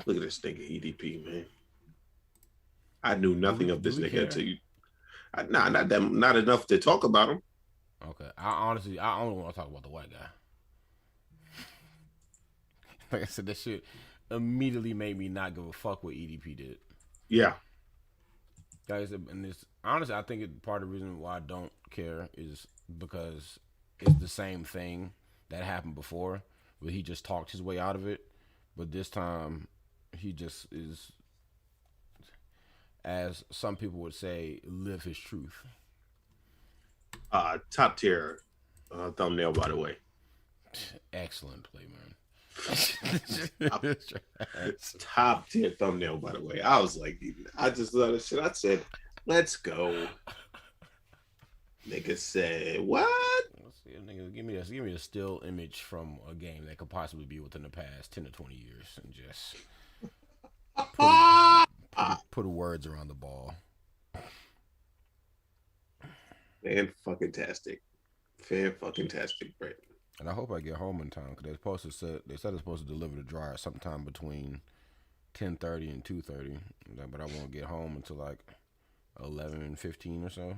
Look at this nigga EDP, man. I knew nothing of this nigga until you. Not enough to talk about him. Okay, I only want to talk about the white guy. Like I said, that shit immediately made me not give a fuck what EDP did. Yeah. Guys, and this honestly, I think part of the reason why I don't care is because it's the same thing that happened before, but he just talked his way out of it. But this time, he just is, as some people would say, live his truth. Top tier thumbnail, by the way. Excellent play, man. Top tier thumbnail, by the way. I was like, I just saw this shit. I said, let's go. Nigga said, what? Let's see, nigga, give me a still image from a game that could possibly be within the past 10 to 20 years and just put words around the ball. Fan fucking tastic, Brett. And I hope I get home in time because they said it's supposed to deliver the dryer sometime between 10:30 and 2:30, but I won't get home until like 11:15 or so.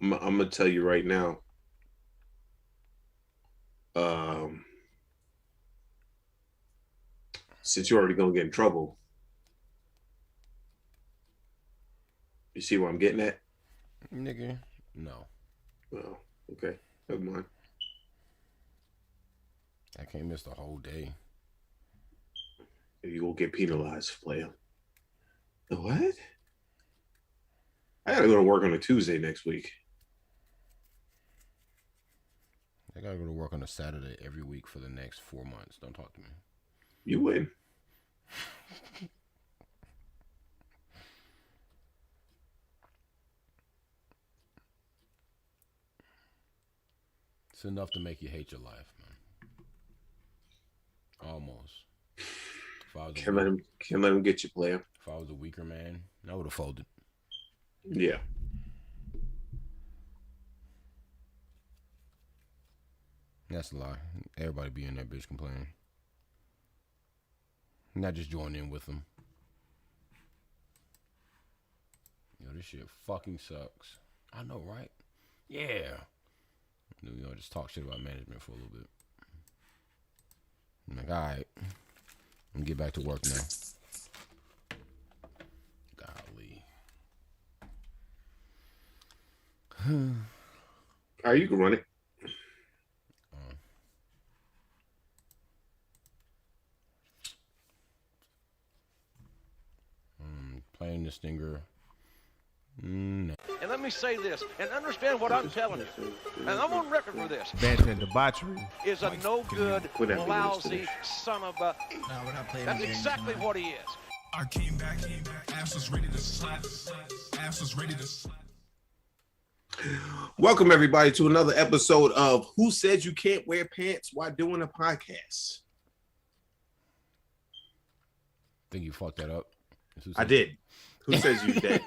I'm gonna tell you right now. Since you're already gonna get in trouble, you see where I'm getting at? Nigga, no. Well, okay, never mind. I can't miss the whole day. You will get penalized, player. What? I gotta go to work on a Tuesday next week. I gotta go to work on a Saturday every week for the next 4 months. Don't talk to me. You win. It's enough to make you hate your life, man. Almost. Can't let him get you, player. If I was a weaker man, I would have folded. Yeah. That's a lie. Everybody be in that bitch complaining. Not just join in with them. Yo, this shit fucking sucks. I know, right? Yeah. You know, just talk shit about management for a little bit. I'm like, alright. I'm gonna get back to work now. Golly. All right, you can run it. Playing the stinger. No. And let me say this, and understand what I'm telling you, and I'm on record for this. Banter Debauchery is a no good, lousy son of a... No, we're not playing. That's exactly what he is. I came back, ass was ready to slap, ass was ready to slap. Welcome, everybody, to another episode of Who Said You Can't Wear Pants While Doing a Podcast? Think you fucked that up? I did. Who says you did?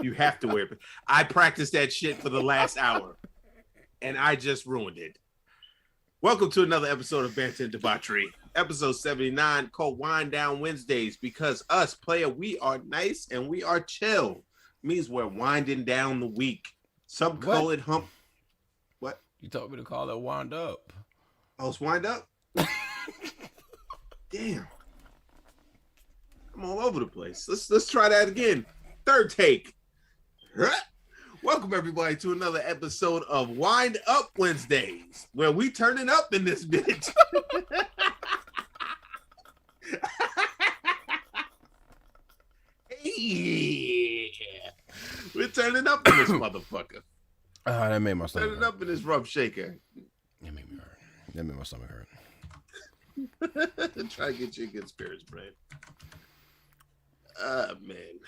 You have to wear pants. I practiced that shit for the last hour, and I just ruined it. Welcome to another episode of Banter Debauchery, episode 79, called Wind Down Wednesdays, because us, player, we are nice and we are chill. Means we're winding down the week. Some call it hump. What? You told me to call it wind up. Oh, it's wind up? Damn. I'm all over the place. Let's try that again. Third take. Welcome, everybody, to another episode of Wind Up Wednesdays, where we turning up in this bitch. Yeah. We're turning up in this motherfucker. That made my stomach Turning up in this rough shaker. That made me hurt. That made my stomach hurt. Try to get you in good spirits, Brad. Man.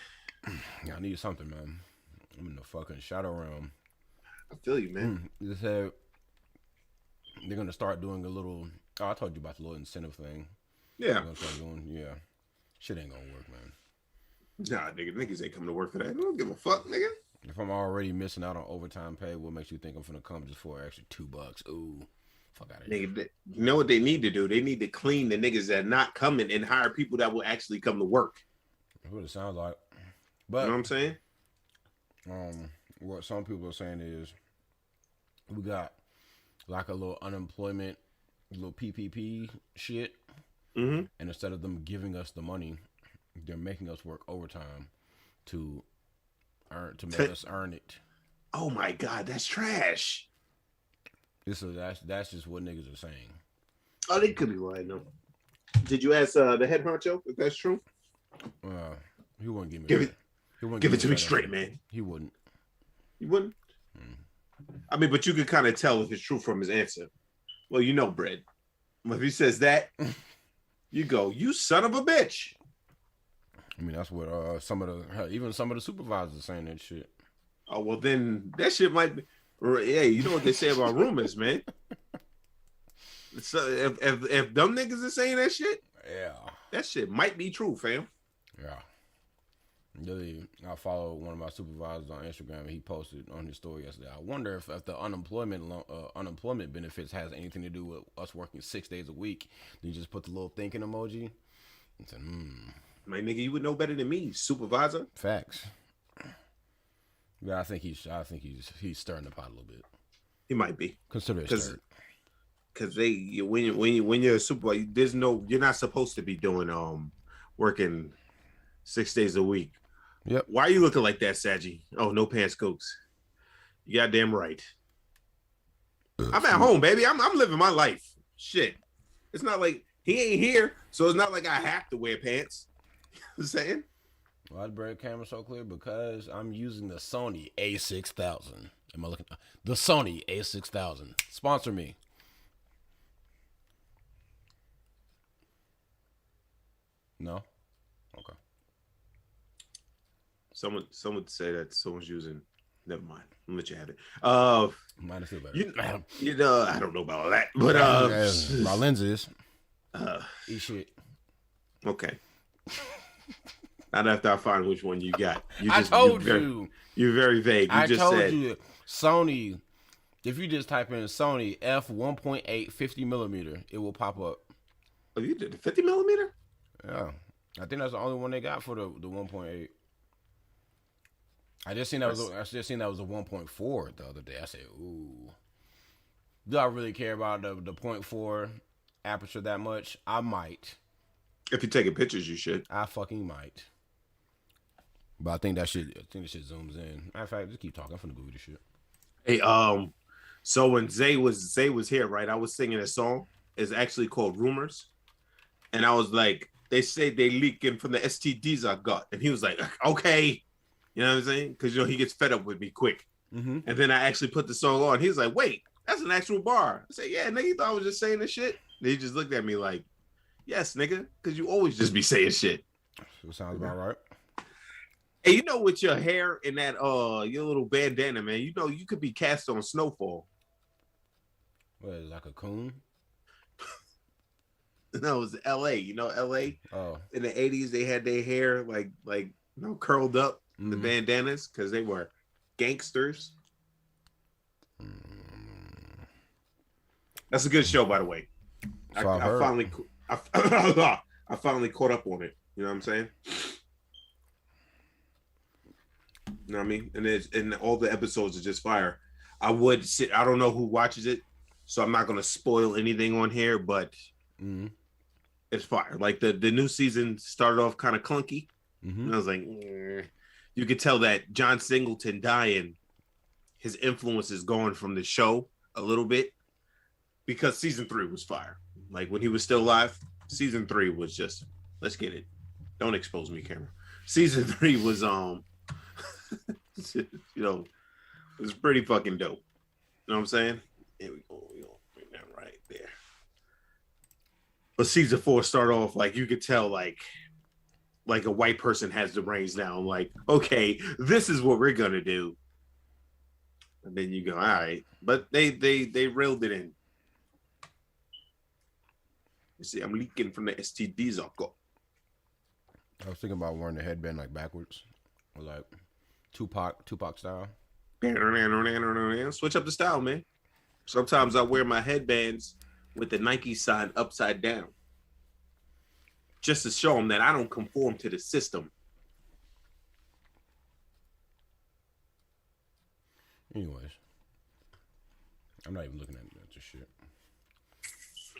Yeah, I need something, man. I'm in the fucking shadow realm. I feel you, man. They said they're gonna start doing a little. Oh, I told you about the little incentive thing. Yeah. Yeah. Shit ain't gonna work, man. Nah, niggas ain't coming to work for that. I don't give a fuck, nigga. If I'm already missing out on overtime pay, what makes you think I'm finna come just for an extra $2? Ooh. Fuck out of here. Nigga, you know what they need to do? They need to clean the niggas that are not coming and hire people that will actually come to work. That's what it sounds like. You know But what I'm saying? what some people are saying is we got like a little unemployment, little PPP shit, Mm-hmm. and instead of them giving us the money, they're making us work overtime to make us earn it. Oh my God, that's trash. So that's just what niggas are saying. Oh, they could be lying though. Did you ask the head honcho if that's true? He wouldn't give me Give that. it. He wouldn't Give it to me that straight, shit. man. He wouldn't. You wouldn't? I mean, but you could kind of tell if it's true from his answer. Well, you know, Brett. If he says that, you go, you son of a bitch. I mean, that's what even some of the supervisors are saying that shit. Oh, well, then that shit might be. Hey, you know what they say about rumors, man. So if them niggas are saying that shit, Yeah. that shit might be true, fam. Yeah. Really, I followed one of my supervisors on Instagram, and he posted on his story yesterday. I wonder if the unemployment benefits has anything to do with us working 6 days a week. Then you just put the little thinking emoji. And said, My nigga, you would know better than me, supervisor. Facts. Yeah, I think he's stirring the pot a little bit. He might be. Consider it stirred. Because when you're a supervisor, you're not supposed to be doing working 6 days a week. Yep. Why are you looking like that, Saji? Oh, no pants Cokes. You goddamn right. I'm at home, baby. I'm living my life. Shit. It's not like he ain't here, so it's not like I have to wear pants. You know what I'm saying? Why the bread camera so clear? Because I'm using the Sony A6000. Am I looking? The Sony A6000. Sponsor me. No? Okay. Someone say that someone's using. Never mind. I'll let you have it. Mine is still better. You know, I don't know about all that, but my lenses. Eat shit. Okay. Not after I find which one you got. I told you. You're very vague. You just said you. Sony. If you just type in Sony f1.8 50 millimeter, it will pop up. Oh, you did the 50 millimeter? Yeah. I think that's the only one they got for the 1.8. I just seen that was a 1.4 the other day. I said, ooh. Do I really care about the 0.4 aperture that much? I might. If you're taking pictures, you should. I fucking might. But I think that shit zooms in. Matter of fact, just keep talking. I'm finna Google this shit. Hey, so when Zay was here, right? I was singing a song. It's actually called Rumors. And I was like, they say they leaking from the STDs I got. And he was like, okay. You know what I'm saying? Because, he gets fed up with me quick. Mm-hmm. And then I actually put the song on. He was like, wait, that's an actual bar. I said, yeah, nigga, you thought I was just saying this shit? And he just looked at me like, yes, nigga, because you always just be saying shit. That sounds about right. Hey, with your hair and that your little bandana, man, you could be cast on Snowfall. What is it, like a coon? No, it was LA. LA? Oh. In the 80s, they had their hair like curled up, the bandanas, because they were gangsters. That's a good show, by the way. I finally caught up on it. You know what I'm saying? You know what I mean? And all the episodes are just fire. I don't know who watches it, so I'm not gonna spoil anything on here, but it's fire. Like the new season started off kind of clunky. And I was like, you could tell that John Singleton dying, his influence is gone from the show a little bit, because season 3 was fire. Like when he was still alive, season 3 was just, let's get it. Don't expose me, camera. Season 3 was it was pretty fucking dope. You know what I'm saying? Here we go. We're gonna bring that right there. But season 4 started off like you could tell like a white person has the reins now. I'm like, okay, this is what we're gonna do. And then you go, all right. But they reeled it in. You see, I'm leaking from the STDs I've got. I was thinking about wearing the headband like backwards, or like Tupac style. Switch up the style, man. Sometimes I wear my headbands with the Nike sign upside down, just to show them that I don't conform to the system. Anyways, I'm not even looking at this shit.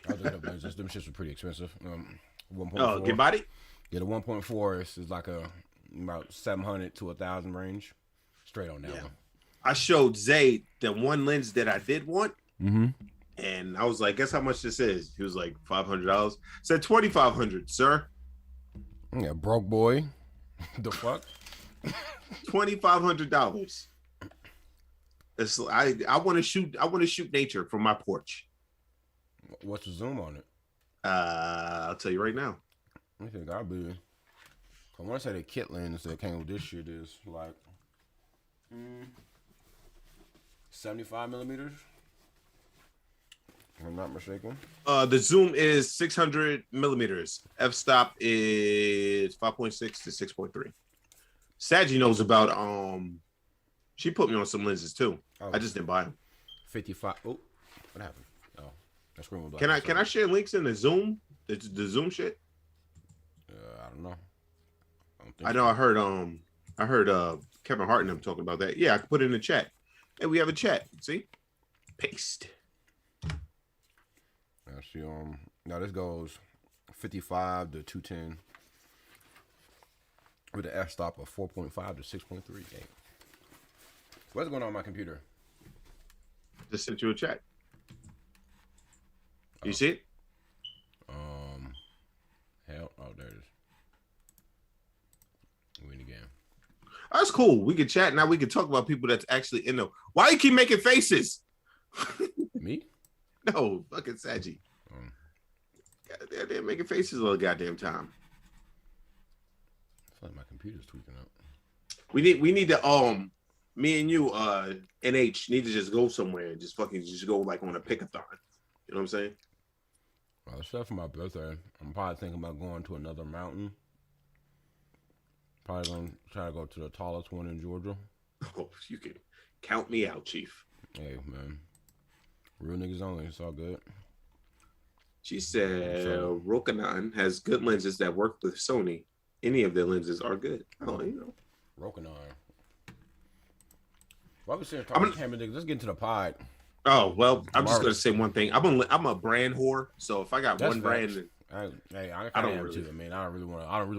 I was looking up lenses. Them shits were pretty expensive. 1.4. Oh, get body? Yeah, the 1.4 is like about 700 to 1,000 range. Straight on that one. I showed Zay the one lens that I did want. Mm-hmm. And I was like, guess how much this is? He was like, $500. Said $2,500, sir. Yeah, broke boy. The fuck? $2,500. It's I want to shoot nature from my porch. What's the zoom on it? I'll tell you right now. I think I'll be. I want to say the kit lens that came with this shit is like 75 millimeters. If I'm not mistaken. The zoom is 600 millimeters. F-stop is 5.6 to 6.3. Saggy knows about she put me on some lenses too. Oh. I just didn't buy them. 55. Oh, what happened? Oh, that screen was black. Can I share links in the Zoom? The Zoom shit? I don't know. I know. I heard Kevin Hart and them talking about that. Yeah, I can put it in the chat. Hey, we have a chat. See? Paste. I see. Now this goes 55 to 210 with an f-stop of 4.5 to 6.3. What's going on my computer? Just sent you a chat. You see it? Hell, oh, there it is. Win again. That's cool. We can chat now. We can talk about people that's actually in the. Why you keep making faces? Me? No, fucking Saggy. They're making faces all the goddamn time. I feel like my computer's tweaking up. We need to me and you NH need to just go somewhere and just go like on a pick-a-thon. You know what I'm saying? Well, except for my birthday, I'm probably thinking about going to another mountain. Probably gonna try to go to the tallest one in Georgia. Oh, you can count me out, Chief. Hey, man. Real niggas only. It's all good. She said Rokinon has good lenses that work with Sony. Any of their lenses are good. Oh, you know. Rokinon. Why we saying talking camera niggas? Let's get into the pod. Oh, well, I'm just gonna say one thing. I'm a brand whore, so if I got That's one brand, I don't am really. too. I mean, I don't really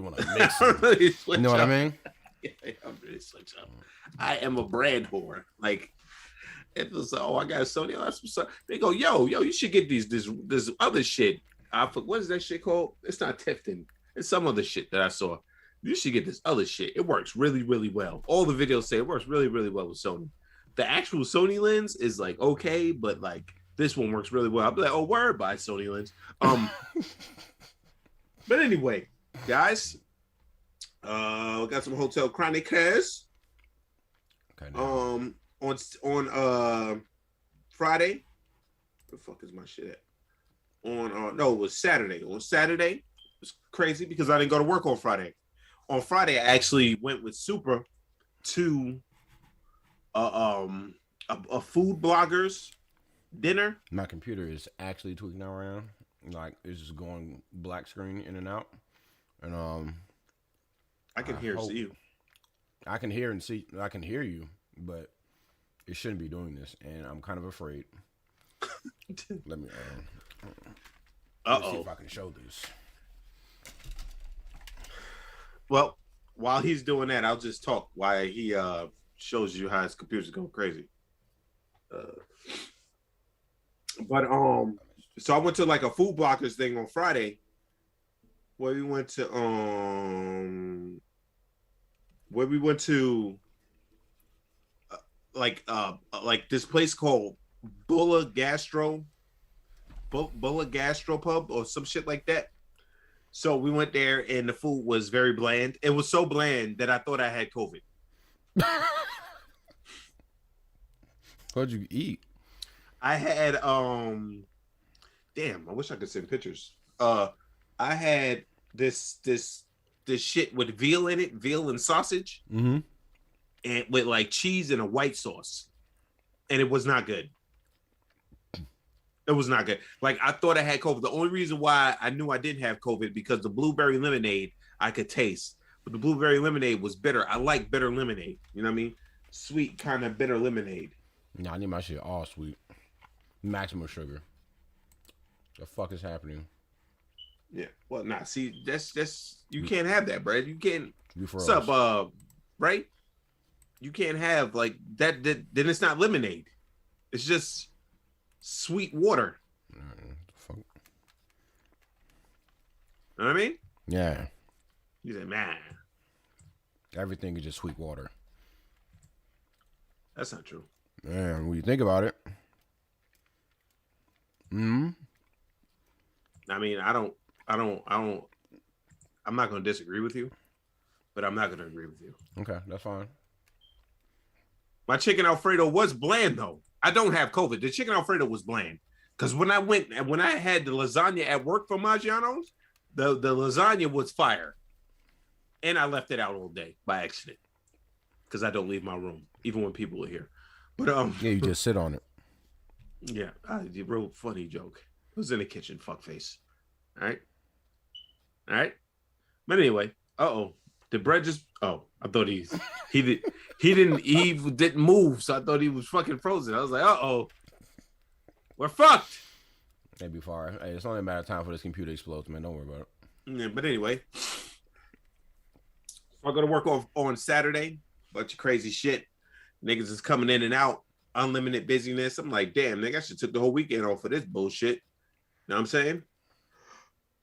want to mix them. You know what I mean? Yeah, I'm really switch up. I am a brand whore. Like, it was I got a Sony. Oh, that's what's up. They go, yo, you should get this other shit. What is that shit called? It's not Tifton. It's some other shit that I saw. You should get this other shit. It works really, really well. All the videos say it works really, really well with Sony. The actual Sony lens is like okay, but like this one works really well. I'll be like, oh, word, buy Sony lens. But anyway, guys, we got some Hotel Chronicles. Okay, on Friday. Where the fuck is my shit at? No, it was Saturday. On Saturday, it was crazy because I didn't go to work on Friday. On Friday, I actually went with Super to a food bloggers dinner. My computer is actually tweaking out right now. Like it's just going black screen in and out. And I can hear and see you. I can hear and see. I can hear you, but it shouldn't be doing this, and I'm kind of afraid. Let me. Let's see if I can show this. Well, while he's doing that, I'll just talk while he shows you how his computer's going crazy. So I went to like a food blockers thing on Friday where we went to like this place called Bulla Gastro Pub or some shit like that. So we went there and the food was very bland. It was so bland that I thought I had COVID. What'd you eat? I had damn, I wish I could send pictures. I had this shit with veal in it, veal and sausage, and with like cheese and a white sauce, and it was not good. It was not good. Like I thought I had COVID. The only reason why I knew I didn't have COVID because the blueberry lemonade I could taste, but the blueberry lemonade was bitter. I like bitter lemonade. You know what I mean? Sweet kind of bitter lemonade. Nah, I need my shit all sweet, maximum sugar. The fuck is happening? Yeah. Well, nah. See, that's you can't have that, bro. You can't. What's up, right? You can't have like that. Then it's not lemonade. It's just sweet water. Fuck. You know what I mean? Yeah. You say, man. Everything is just sweet water. That's not true. Man, when you think about it. I mean, I'm not going to disagree with you, but I'm not going to agree with you. Okay, that's fine. My chicken Alfredo was bland though. I don't have COVID. The chicken Alfredo was bland because when I had the lasagna at work from Maggiano's, the lasagna was fire, and I left it out all day by accident because I don't leave my room even when people are here. But yeah, you just sit on it. Yeah, real funny joke. It was in the kitchen, fuckface. All right. But anyway, the bread just. Oh, I thought he didn't move, so I thought he was fucking frozen. I was like, we're fucked. Maybe far. Hey, it's only a matter of time for this computer explodes, man. Don't worry about it. Yeah, but anyway, I'm gonna work on Saturday. Bunch of crazy shit. Niggas is coming in and out. Unlimited busyness. I'm like, damn, nigga, I should took the whole weekend off for this bullshit. You know what I'm saying?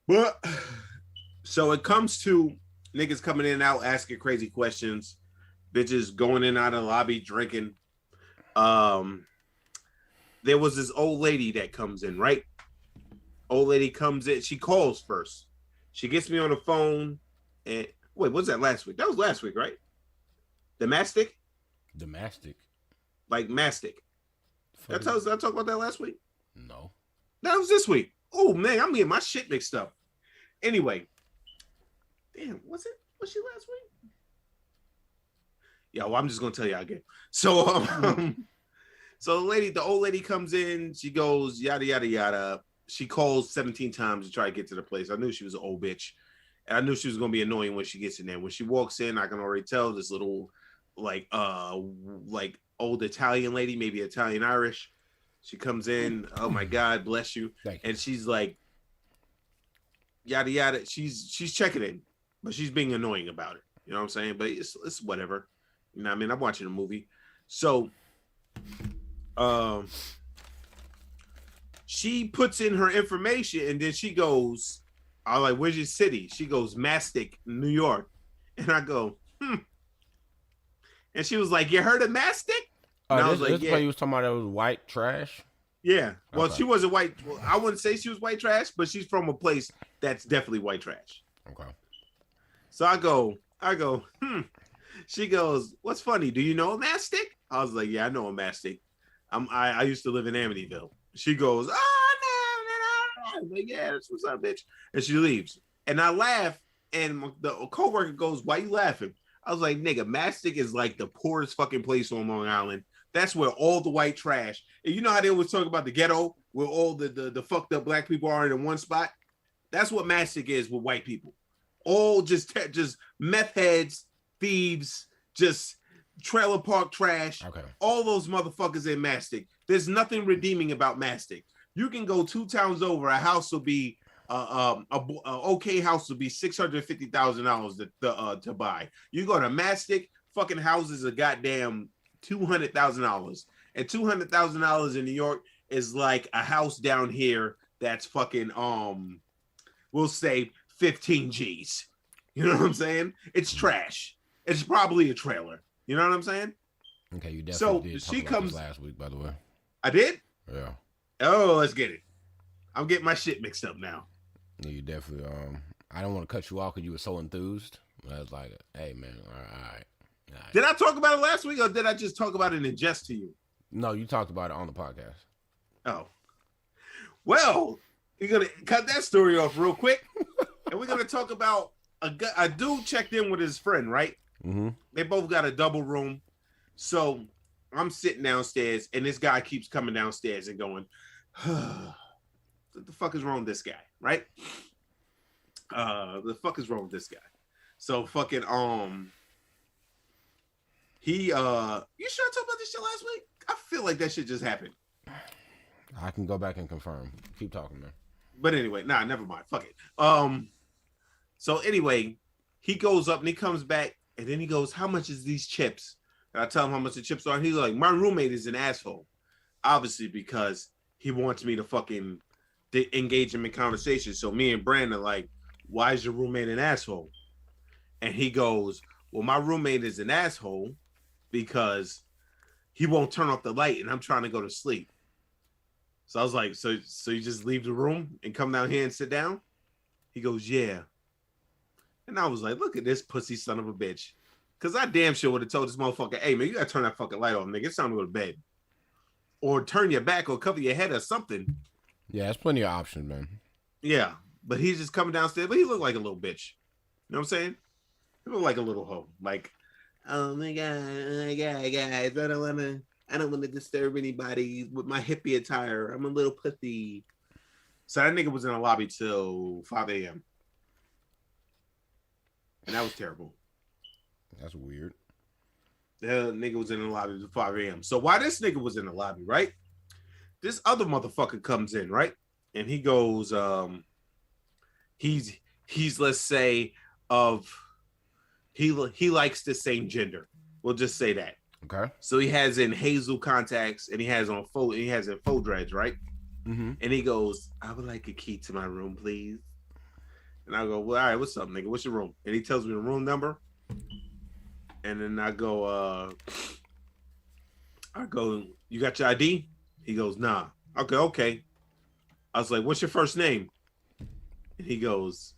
But so it comes to niggas coming in and out asking crazy questions, bitches going in and out of the lobby drinking. There was this old lady that comes in, right? Old lady comes in. She calls first. She gets me on the phone. And wait, was that last week? That was last week, right? The mastic? Like mastic. Did I talk about that last week? No. That was this week. Oh man, I'm getting my shit mixed up. Anyway. Damn, was she last week? Yeah, well, I'm just gonna tell y'all again. So so the old lady comes in, she goes, yada yada yada. She calls 17 times to try to get to the place. I knew she was an old bitch. And I knew she was gonna be annoying when she gets in there. When she walks in, I can already tell this little like old Italian lady, maybe Italian Irish. She comes in, oh my God, bless you. And she's like, yada yada. She's checking in, but she's being annoying about it. You know what I'm saying? But it's whatever. You know what I mean? I'm watching a movie. So she puts in her information and then she goes, I'm like, where's your city? She goes, Mastic, New York. And I go, And she was like, you heard of Mastic? And I was like, yeah. You was talking about that was white trash? Yeah. Well, She wasn't white. Well, I wouldn't say she was white trash, but she's from a place that's definitely white trash. Okay. So I go, She goes, what's funny? Do you know a Mastic? I was like, yeah, I know a Mastic. I used to live in Amityville. She goes, no. I'm like, yeah, that's what's up, bitch. And she leaves. And I laugh, and the coworker goes, why you laughing? I was like, nigga, Mastic is like the poorest fucking place on Long Island. That's where all the white trash. And you know how they always talk about the ghetto, where all the fucked up black people are in one spot? That's what Mastic is with white people. All just meth heads, thieves, just trailer park trash. Okay. All those motherfuckers in Mastic. There's nothing redeeming about Mastic. You can go 2 towns over, a house will be a okay house will be $650,000 to buy. You go to Mastic, fucking houses are goddamn $200,000, and $200,000 in New York is like a house down here that's fucking we'll say 15 G's. You know what I'm saying? It's trash. It's probably a trailer. You know what I'm saying? Okay, you definitely did. She talk about this last week, by the way. I did? Yeah. Oh, let's get it. I'm getting my shit mixed up now. Yeah, you definitely. I don't want to cut you off because you were so enthused. I was like, "Hey, man, all right." Did I talk about it last week, or did I just talk about it in jest to you? No, you talked about it on the podcast. Oh, well, we're gonna cut that story off real quick, and we're gonna talk about a dude checked in with his friend, right? Mm-hmm. They both got a double room, so I'm sitting downstairs, and this guy keeps coming downstairs and going, What the fuck is wrong with this guy, right? The fuck is wrong with this guy? So fucking you sure I talked about this shit last week? I feel like that shit just happened. I can go back and confirm. Keep talking, man. But anyway, never mind. Fuck it. So anyway, he goes up and he comes back and then he goes, "How much is these chips?" And I tell him how much the chips are. And he's like, "My roommate is an asshole." Obviously, because he wants me to fucking engage him in conversation. So me and Brandon are like, "Why is your roommate an asshole?" And he goes, "Well, my roommate is an asshole because he won't turn off the light and I'm trying to go to sleep." So I was like, so you just leave the room and come down here and sit down? He goes, "Yeah." And I was like, look at this pussy son of a bitch. Because I damn sure would have told this motherfucker, "Hey, man, you got to turn that fucking light off, nigga. It's time to go to bed." Or turn your back or cover your head or something. Yeah, there's plenty of options, man. Yeah, but he's just coming downstairs. But he looked like a little bitch. You know what I'm saying? He looked like a little hoe. Like, "Oh my god, guys, I don't want to disturb anybody with my hippie attire. I'm a little pussy." So that nigga was in the lobby till 5 a.m. And that was terrible. That's weird. The nigga was in the lobby till 5 a.m. So while this nigga was in the lobby, right? This other motherfucker comes in, right? And he goes, he's let's say he likes the same gender. We'll just say that. Okay. So he has in hazel contacts and he has in faux dreads, right? Mm-hmm. And he goes, "I would like a key to my room, please." And I go, "Well, all right, what's up, nigga? What's your room?" And he tells me the room number. And then I go, "You got your ID?" He goes, "Nah." Okay. I was like, "What's your first name?" And he goes,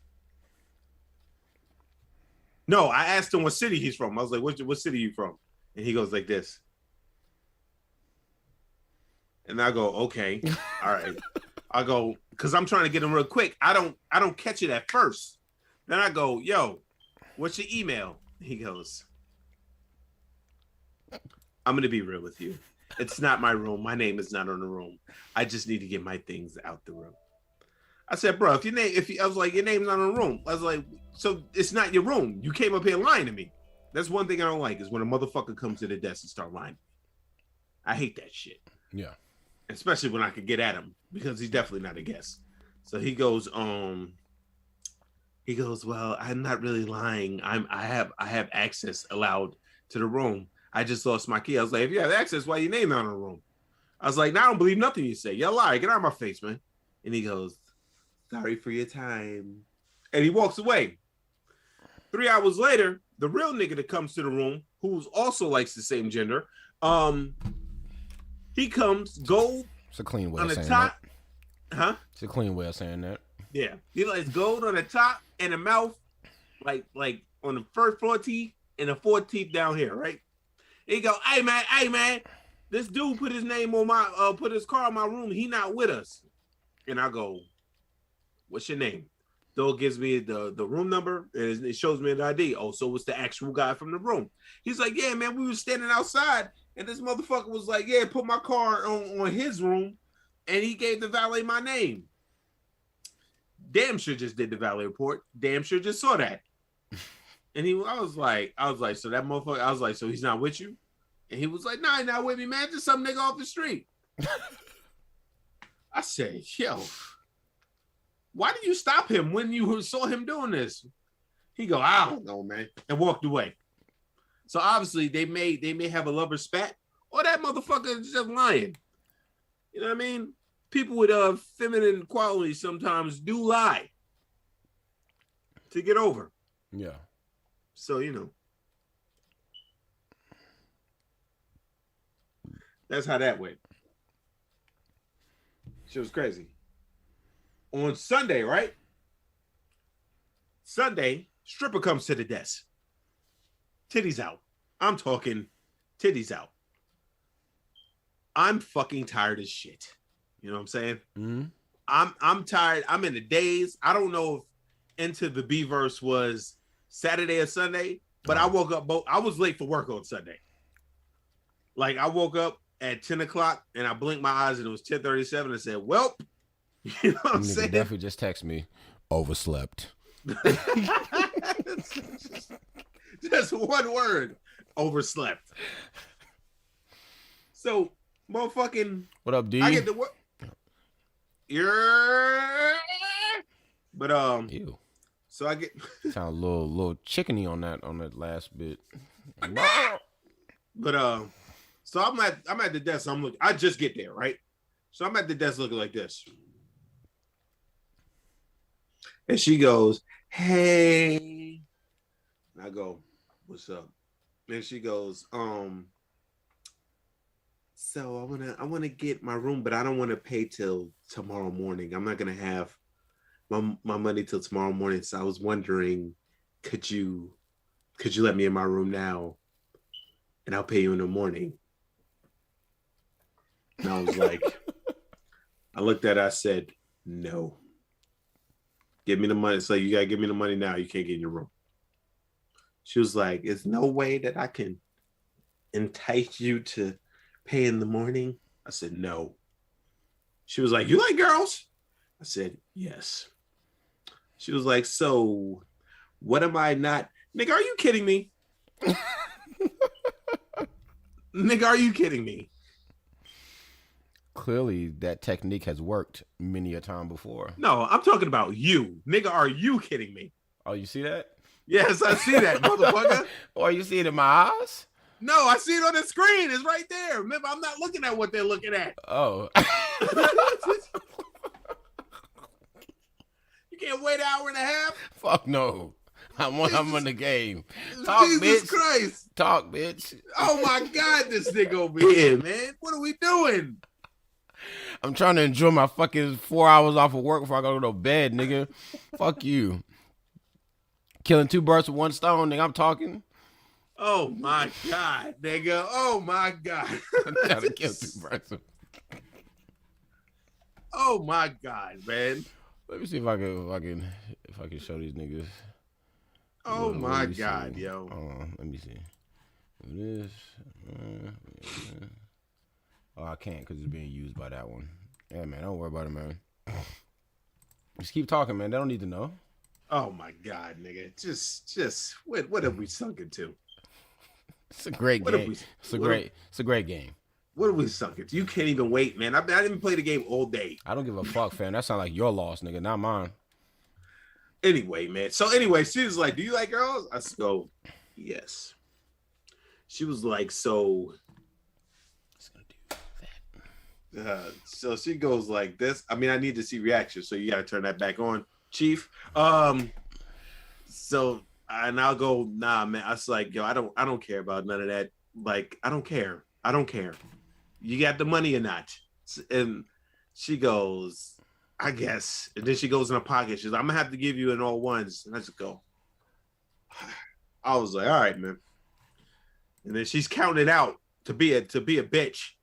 "No." I asked him what city he's from. I was like, what city are you from? And he goes like this. And I go, "Okay, all right." I go, because I'm trying to get him real quick. I don't catch it at first. Then I go, "Yo, what's your email?" He goes, "I'm gonna be real with you. It's not my room. My name is not on the room. I just need to get my things out the room." I said, "Bro, I was like, your name's not on the room." I was like, "So it's not your room. You came up here lying to me." That's one thing I don't like is when a motherfucker comes to the desk and start lying. I hate that shit. Yeah. Especially when I could get at him because he's definitely not a guest. So he goes, "Well, I'm not really lying. I have access allowed to the room. I just lost my key." I was like, "If you have access, why your name not in the room?" I was like, "Now I don't believe nothing you say. You're a liar. Get out of my face, man." And he goes, "Sorry for your time." And he walks away. 3 hours later, the real nigga that comes to the room, who also likes the same gender, he comes gold It's a clean way on of the saying top. that. Huh? It's a clean way of saying that. Yeah. He likes gold on the top and the mouth, like on the first 4 teeth and the 4th teeth down here, right? He go, hey man, this dude put his name on my put his car in my room. He not with us. And I go, "What's your name?" So it gives me the room number and it shows me an ID. Oh, so it's the actual guy from the room. He's like, "Yeah, man, we were standing outside and this motherfucker was like, yeah, put my car on his room." And he gave the valet my name. Damn sure just did the valet report. Damn sure just saw that. And I was like, so that motherfucker, I was like, so he's not with you? And he was like, "Nah, he's not with me, man. Just some nigga off the street." I said, "Yo, why did you stop him when you saw him doing this?" He go, "I don't know, man," and walked away. So obviously they may have a lover spat, or that motherfucker is just lying. You know what I mean? People with feminine qualities sometimes do lie to get over. Yeah. So, that's how that went. Shit was crazy. On Sunday, right? Sunday, stripper comes to the desk. Titties out. I'm talking titties out. I'm fucking tired as shit. You know what I'm saying? Mm-hmm. I'm tired. I'm in the days. I don't know if Into the B-verse was Saturday or Sunday, but I woke up I was late for work on Sunday. Like I woke up at 10 o'clock and I blinked my eyes and it was 10:37. I said, well, you know what I'm saying? Definitely just text me, overslept. Just one word, overslept. So, motherfucking. What up, D? I get the work. Yeah. But Ew. So I get sound a little chickeny on that last bit. But so I'm at the desk. I'm looking. I just get there, right? So I'm at the desk looking like this, and she goes, "Hey," and I go, "What's up?" And she goes, So I wanna get my room, but I don't want to pay till tomorrow morning. I'm not gonna have my money till tomorrow morning. So I was wondering, could you let me in my room now, and I'll pay you in the morning? And I was like, I looked at her, I said, no. Give me the money. So you gotta give me the money now. You can't get in your room. She was like, "There's no way that I can entice you to pay in the morning." I said, "No." She was like, "You like girls?" I said, "Yes." She was like, "So what am I not?" Nigga, are you kidding me? Nigga, are you kidding me? Clearly, that technique has worked many a time before. No, I'm talking about you. Nigga, are you kidding me? Oh, you see that? Yes, I see that, motherfucker. Or you see it in my eyes? No, I see it on the screen. It's right there. Remember, I'm not looking at what they're looking at. Oh. You can't wait an hour and a half? Fuck no. I'm on the game. Talk, Jesus bitch. Christ. Talk, bitch. Oh my God, this nigga over here, man. What are we doing? I'm trying to enjoy my fucking 4 hours off of work before I go to bed, nigga. Fuck you. Killing two birds with one stone, nigga. I'm talking. Oh my God, nigga. Oh my God. I'm trying to kill two birds. Oh my God, man. Let me see if I can show these niggas. Oh my God, see? yo. Hold on, let me see. This. Oh, I can't because it's being used by that one. Yeah, man, don't worry about it, man. Just keep talking, man. They don't need to know. Oh my God, nigga. Just what have we sunk into? It's a great game. It's a great game. What have we sunk into? You can't even wait, man. I didn't play the game all day. I don't give a fuck, fam. That sounds like your loss, nigga, not mine. Anyway, man. So anyway, she was like, "Do you like girls?" I go, "Yes." She was like, "So." So she goes like this. I mean, I need to see reaction, so you got to turn that back on, Chief. So and I'll go, "Nah, man." I was like, "Yo, I don't care about none of that. Like, I don't care. You got the money or not?" And she goes, "I guess." And then she goes in her pocket. She's like, "I'm gonna have to give you an all ones." And I just go. I was like, "All right, man." And then she's counting it out to be a bitch.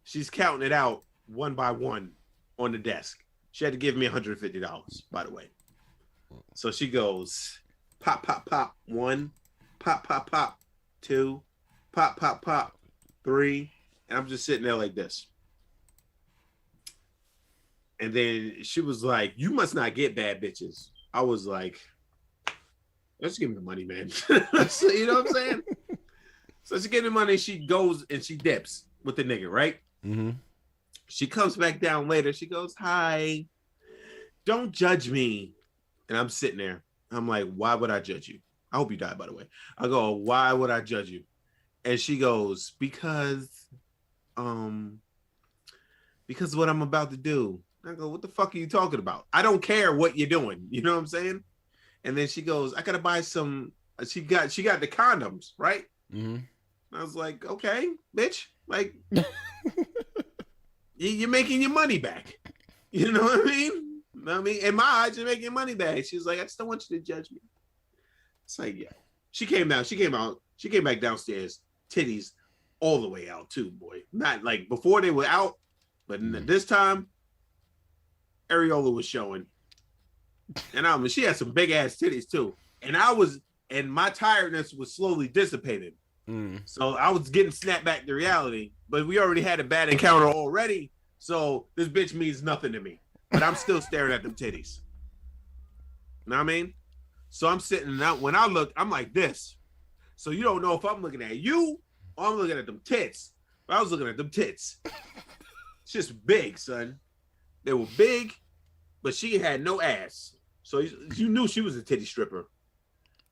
She's counting it out one by one on the desk. She had to give me $150, by the way. So she goes, pop, pop, pop, 1, pop, pop, pop, 2, pop, pop, pop, 3. And I'm just sitting there like this. And then she was like, "You must not get bad bitches." I was like, let's give me the money, man. So, you know what I'm saying? So she gave me money. She goes and she dips with the nigga, right? Mm-hmm. She comes back down later. She goes, "Hi, don't judge me." And I'm sitting there. I'm like, "Why would I judge you?" I hope you die, by the way. I go, "Why would I judge you?" And she goes, because of what I'm about to do." I go, "What the fuck are you talking about? I don't care what you're doing." You know what I'm saying? And then she goes, "I gotta buy some." She got the condoms, right? Mm-hmm. I was like, "Okay, bitch, like." You're making your money back. You know what I mean? In my eyes, you're making your money back. She's like, "I just don't want you to judge me." It's like, yeah. She came back downstairs, titties all the way out too, boy. Not like before they were out, but this time, areola was showing. And she had some big ass titties too. And my tiredness was slowly dissipating. So I was getting snapped back to reality, but we already had a bad encounter already. So this bitch means nothing to me, but I'm still staring at them titties. You know what I mean? So I'm sitting out. When I look, I'm like this. So you don't know if I'm looking at you or I'm looking at them tits. But I was looking at them tits. It's just big, son. They were big, but she had no ass. So you knew she was a titty stripper.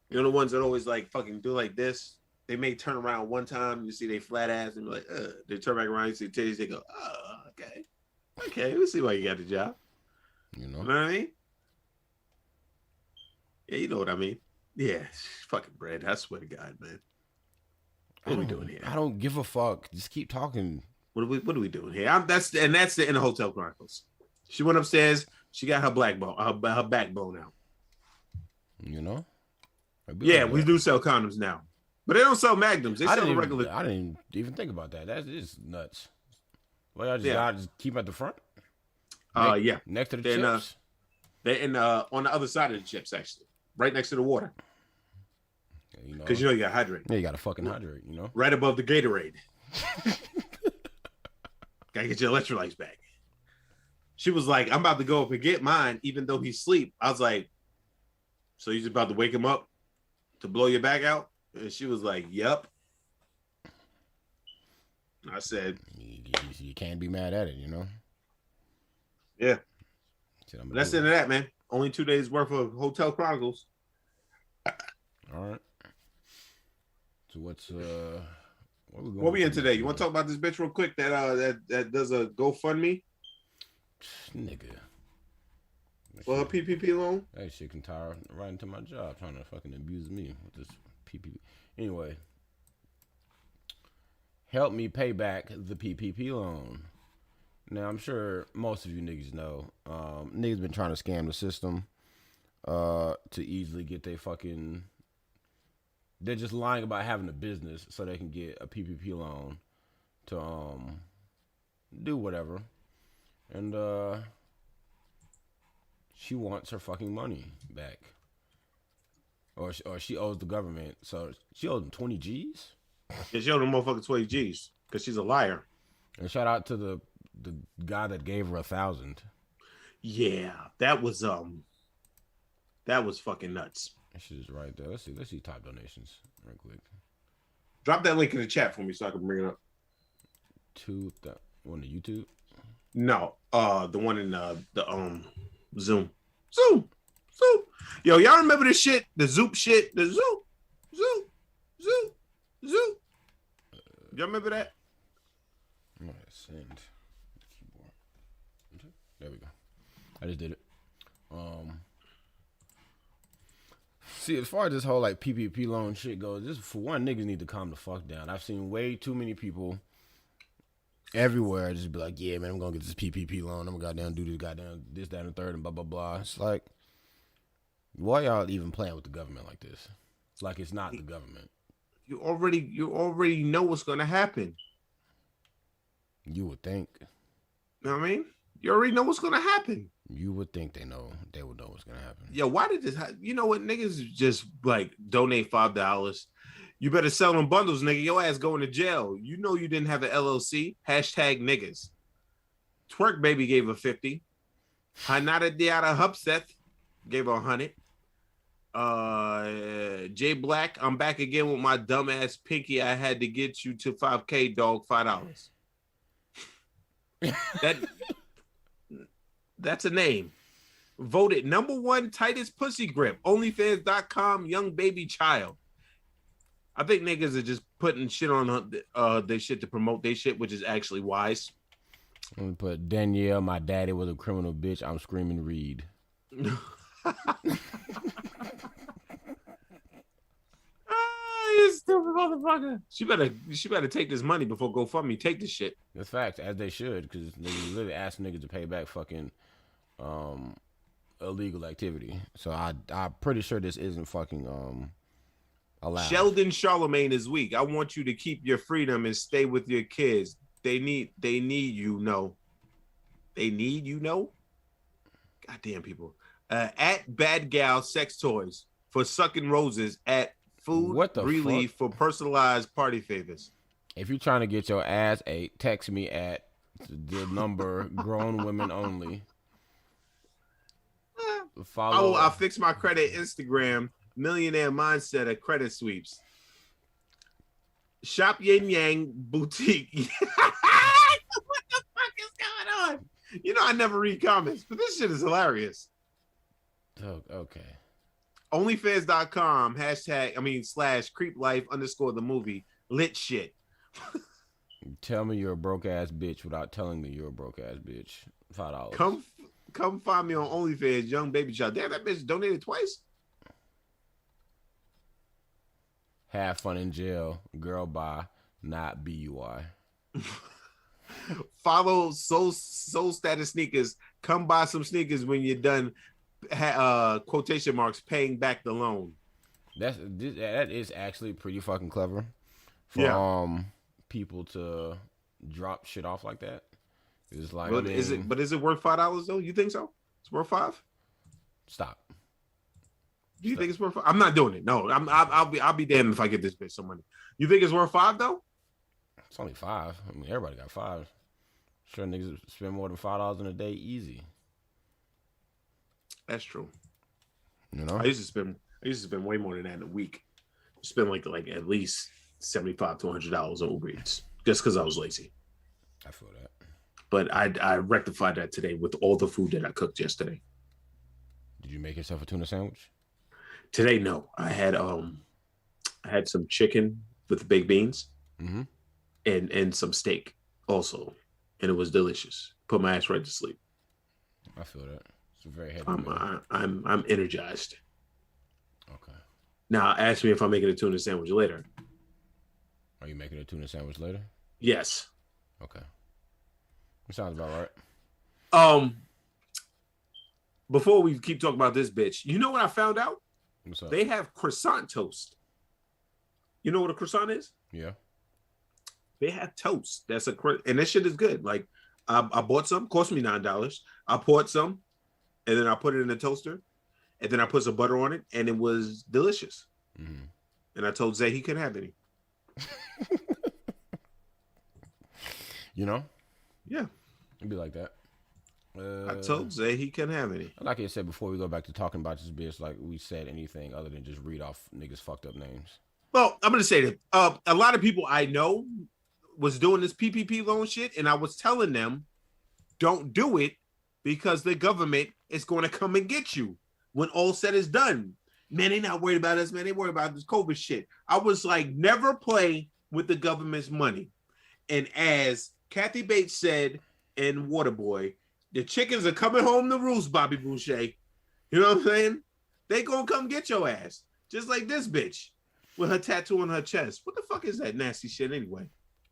You know the ones that always like fucking do like this? They may turn around one time, you see they flat ass and be like, they turn back around, you see titties, they go, oh, okay. Okay, we'll see why you got the job. You know what I mean? Yeah, you know what I mean. Yeah, fucking bread. I swear to God, man. What are we doing here? I don't give a fuck. Just keep talking. What are we doing here? That's the In the Hotel Chronicles. She went upstairs. She got her her backbone out. You know. Yeah, we do sell condoms now, but they don't sell magnums. They sell regular. I didn't even think about that. That's just nuts. Well, y'all just keep them at the front. Yeah, next to the chips. They're on the other side of the chips, actually, right next to the water. You know, because you got to hydrate. Yeah, you got to fucking hydrate. You know, right above the Gatorade. Gotta get your electrolytes back. She was like, "I'm about to go up and get mine," even though he's asleep. I was like, "So you just about to wake him up to blow your back out?" And she was like, "Yep." I said, "You can't be mad at it, you know." Yeah. That's the end of that, man. Only 2 days worth of Hotel Chronicles. All right. So what's what we in today? You want to talk about this bitch real quick that does a GoFundMe? Nigga. For her PPP loan? That shit can tire right into my job trying to fucking abuse me with this PPP. Anyway. Help me pay back the PPP loan. Now, I'm sure most of you niggas know. Niggas been trying to scam the system to easily get their fucking... They're just lying about having a business so they can get a PPP loan to do whatever. And she wants her fucking money back. Or she owes the government. So she owes them 20 G's? Yeah, she owed them motherfucking 20 G's because she's a liar. And shout out to the guy that gave her 1,000. Yeah, that was fucking nuts. That shit is right there. Let's see top donations real quick. Drop that link in the chat for me so I can bring it up. One to YouTube? No, the one in the Zoom. Yo, y'all remember this shit? The Zoop shit? The Zoop. Y'all remember that? I'm gonna send the keyboard. There we go. I just did it. See, as far as this whole like PPP loan shit goes, just for one, niggas need to calm the fuck down. I've seen way too many people everywhere just be like, yeah, man, I'm gonna get this PPP loan. I'm gonna goddamn do this, that, and the third, and blah, blah, blah. It's like, why y'all even playing with the government like this? Like it's not the government. You already know what's gonna happen. You would think. You know what I mean? You already know what's gonna happen. You would think they would know what's gonna happen. Yeah, why did this you know what, niggas just like donate $5. You better sell them bundles, nigga. Your ass going to jail. You know you didn't have an LLC. Hashtag niggas. Twerk Baby gave her 50. Hanada Diata Hupseth gave her 100. Jay Black, I'm back again with my dumbass pinky. I had to get you to 5K, dog, $5. That's a name. Voted #1 tightest pussy grip. OnlyFans.com, young baby child. I think niggas are just putting shit on their shit to promote their shit, which is actually wise. I'm gonna put Danielle, my daddy was a criminal bitch. I'm screaming Reed. You stupid motherfucker. She better take this money before GoFundMe take this shit. That's facts, as they should, because they literally ask niggas to pay back fucking illegal activity. So I'm pretty sure this isn't fucking allowed. Sheldon Charlemagne is weak. I want you to keep your freedom and stay with your kids. They need you, know. They need you, know. Goddamn people. At Bad Gal Sex Toys for sucking roses at food What the relief fuck? for personalized party favors. If you're trying to get your ass ate, text me at the number grown women only. I'll Follow. fix my credit Instagram. Millionaire mindset at credit sweeps. Shop Yin Yang Boutique. What the fuck is going on? You know I never read comments, but this shit is hilarious. Oh, okay. Onlyfans.com / creep life _ the movie lit shit. Tell me you're a broke ass bitch without telling me you're a broke ass bitch. $5. Come find me on OnlyFans, young baby child. Damn, that bitch donated twice. Have fun in jail. Girl bye, not BUI. Follow Soul Status Sneakers. Come buy some sneakers when you're done. Quotation marks paying back the loan. That is actually pretty fucking clever for people to drop shit off like that. It's like, But is it worth $5 though? You think so? It's worth $5? Stop. Do you think it's worth $5? I'm not doing it. No, I'll be damned if I get this bitch some money. You think it's worth $5 though? It's only $5. I mean, everybody got $5. Sure, niggas spend more than $5 in a day easy. That's true. You know, I used to spend way more than that in a week. Spend like at least $75 to $100 on Uber Eats just because I was lazy. I feel that. But I rectified that today with all the food that I cooked yesterday. Did you make yourself a tuna sandwich? Today, no. I had some chicken with baked beans and some steak also, and it was delicious. Put my ass right to sleep. I feel that. It's a very heavy meal. I'm energized. Okay. Now ask me if I'm making a tuna sandwich later. Are you making a tuna sandwich later? Yes. Okay. That sounds about right. Before we keep talking about this bitch, you know what I found out? What's up? They have croissant toast. You know what a croissant is? Yeah. They have toast. And that shit is good. Like I bought some, cost me $9. I poured some, and then I put it in the toaster, and then I put some butter on it, and it was delicious. Mm-hmm. And I told Zay he couldn't have any. You know? Yeah. It'd be like that. I told Zay he couldn't have any. Like I said before, we go back to talking about this bitch, like we said anything other than just read off niggas' fucked up names. Well, I'm going to say that a lot of people I know was doing this PPP loan shit, and I was telling them, don't do it because the government is going to come and get you when all said is done. Man, they not worried about us, man. They worried about this COVID shit. I was like, never play with the government's money. And as Kathy Bates said in Waterboy, the chickens are coming home to roost, Bobby Boucher. You know what I'm saying? They gonna come get your ass. Just like this bitch with her tattoo on her chest. What the fuck is that nasty shit anyway?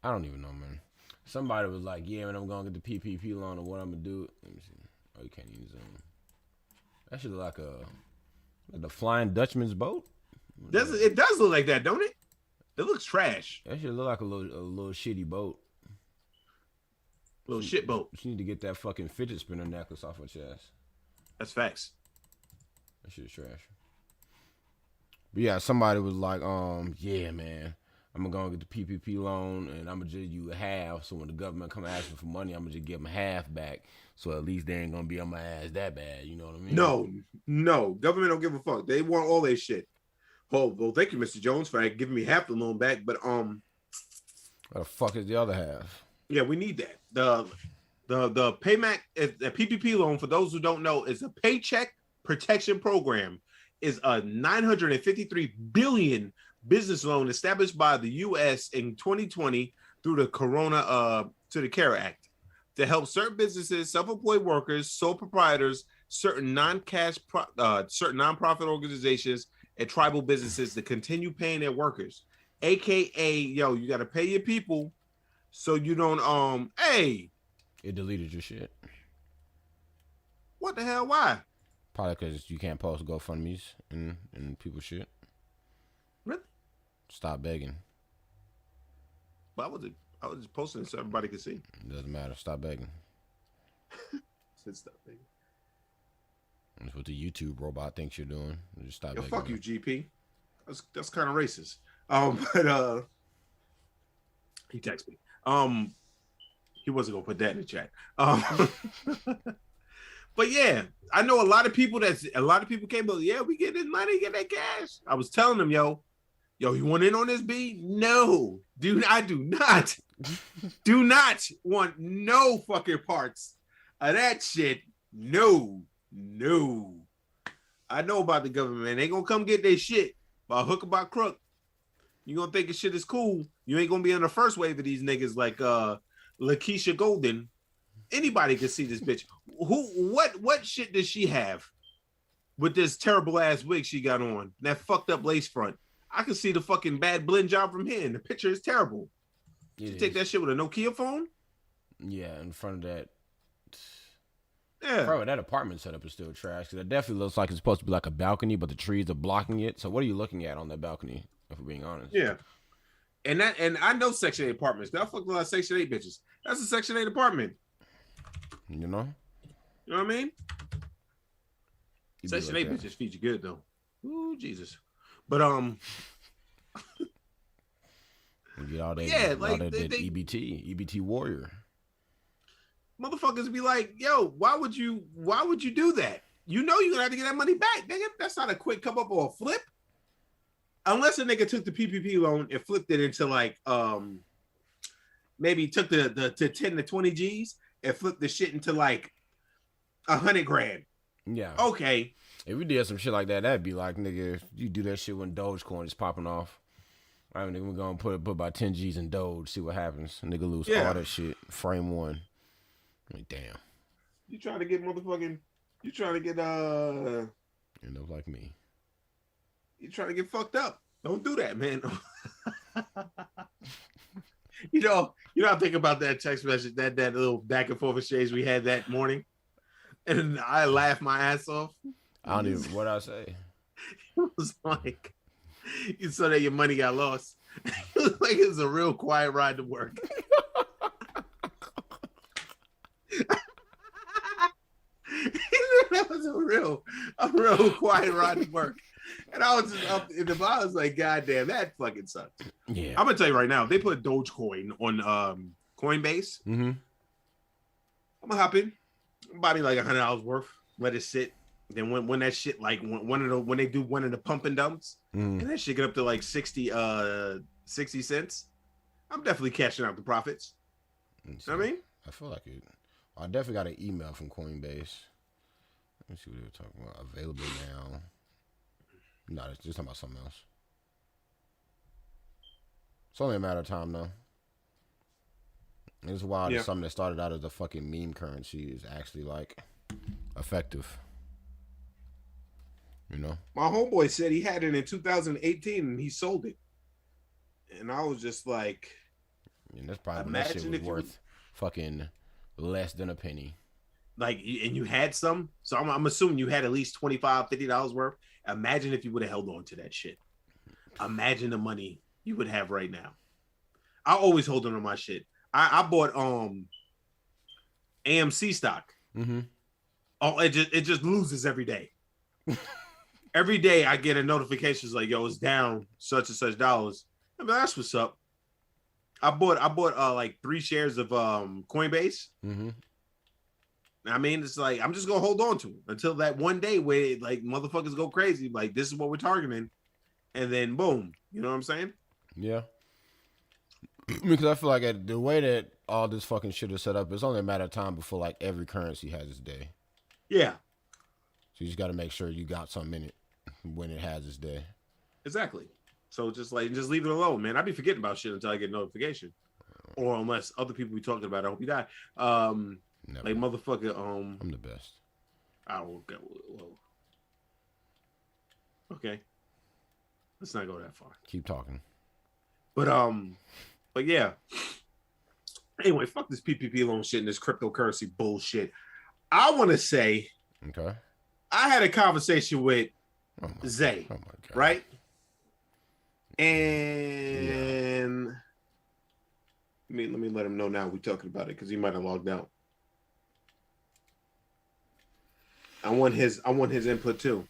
I don't even know, man. Somebody was like, yeah, man, I'm gonna get the PPP loan or what I'm gonna do. Let me see. Oh, you can't even zoom. That should look like the Flying Dutchman's boat. It does look like that, don't it? It looks trash. That should look like a little shitty boat. Little shit boat. You need to get that fucking fidget spinner necklace off her chest. That's facts. That shit is trash. But yeah, somebody was like, yeah, man, I'm gonna get the PPP loan and I'm gonna just you half. So when the government come asking for money, I'm gonna just give them half back. So at least they ain't gonna be on my ass that bad. You know what I mean? No, government don't give a fuck. They want all their shit. Oh, well, thank you, Mr. Jones, for giving me half the loan back. But what the fuck is the other half? Yeah, we need that. The payback, the PPP loan, for those who don't know, is a Paycheck Protection Program. Is a $953 billion business loan established by the U.S. in 2020 through the to the CARE Act to help certain businesses, self-employed workers, sole proprietors, certain certain nonprofit organizations, and tribal businesses to continue paying their workers. AKA, you got to pay your people so you don't hey. It deleted your shit. What the hell? Why? Probably because you can't post GoFundMe's and people's shit. Really? Stop begging. But I was just posting so everybody could see. It doesn't matter. Stop begging. Stop begging. That's what the YouTube robot thinks you're doing. Just stop begging. Fuck you, GP. That's kind of racist. But he texted me. He wasn't gonna put that in the chat. But yeah, I know a lot of people came up. Yeah, we get this money, get that cash. I was telling them, yo, you want in on this B? No, I do not. Do not want no fucking parts of that shit. No. I know about the government, man. They gonna come get their shit by hook or by crook. You gonna think this shit is cool. You ain't gonna be on the first wave of these niggas like Lakeisha Golden. Anybody can see this bitch. What shit does she have with this terrible ass wig she got on? That fucked up lace front. I can see the fucking bad blend job from here, and the picture is terrible. You take that shit with a Nokia phone? Yeah, in front of that. Yeah. Bro, that apartment setup is still trash because it definitely looks like it's supposed to be like a balcony, but the trees are blocking it. So what are you looking at on that balcony, if we're being honest? Yeah. And I know Section 8 apartments. I fuck a lot of Section 8 bitches. That's a Section 8 apartment. You know? You know what I mean? You Section like 8 that. bitches feed you good though. Ooh, Jesus. But You get all that, yeah, all like that they, EBT warrior. Motherfuckers be like, yo, why would you do that? You know you're gonna have to get that money back, nigga. That's not a quick come up or a flip. Unless a nigga took the PPP loan and flipped it into like maybe took the 10 to 20 G's and flipped the shit into like $100,000. Yeah. Okay. If we did some shit like that, that'd be like, nigga, you do that shit when Dogecoin is popping off. I mean, nigga, we're gonna put about 10 G's in Doge, see what happens. Nigga lose all that shit. Frame one. Like, damn. You trying to get end up like me. You trying to get fucked up. Don't do that, man. You know, I think about that text message, that little back and forth exchange we had that morning. And I laughed my ass off. I don't even, what I say? It was like, you saw that your money got lost. It was like it was a real quiet ride to work. That was a real quiet ride to work. And I was just up in the bar. I was like, God damn, that fucking sucks. Yeah. I'm gonna tell you right now, if they put Dogecoin on Coinbase, Mm-hmm. I'm gonna hop in, buy me like $100 worth, let it sit. Then when that shit like when they do one of the pump and dumps, and that shit get up to like 60 cents, I'm definitely cashing out the profits. You know what I mean? I feel like it. I definitely got an email from Coinbase. Let me see what they were talking about. Available now. No, it's just talking about something else. It's only a matter of time, though. It's wild that something that started out as a fucking meme currency is actually, like, effective. You know? My homeboy said he had it in 2018 and he sold it. And I was just like... And that's probably when that shit was worth fucking less than a penny. Like, and you had some? So I'm assuming you had at least $25, $50 worth. Imagine if you would have held on to that shit. Imagine the money you would have right now. I always hold on to my shit. I bought AMC stock. Mm-hmm. Oh, it just loses every day. Every day I get a notification like, yo, it's down such and such dollars. I mean, that's what's up. I bought like 3 shares of Coinbase. Mm-hmm. I mean, it's like I'm just gonna hold on to it until that one day where like motherfuckers go crazy. Like, this is what we're targeting, and then boom. You know what I'm saying? Yeah. Because I feel like the way that all this fucking shit is set up, it's only a matter of time before like every currency has its day. Yeah. So you just got to make sure you got something in it when it has its day. Exactly. So just leave it alone, man. I be forgetting about shit until I get notification, or unless other people be talking about it. I hope you die. Never. Like motherfucker. I'm the best. I will go. Whoa. Okay. Let's not go that far. Keep talking. But yeah. Anyway, fuck this PPP loan shit and this cryptocurrency bullshit. I want to say, okay, I had a conversation with Zay, right? And let me let him know now we're talking about it because he might have logged out. I want his input too.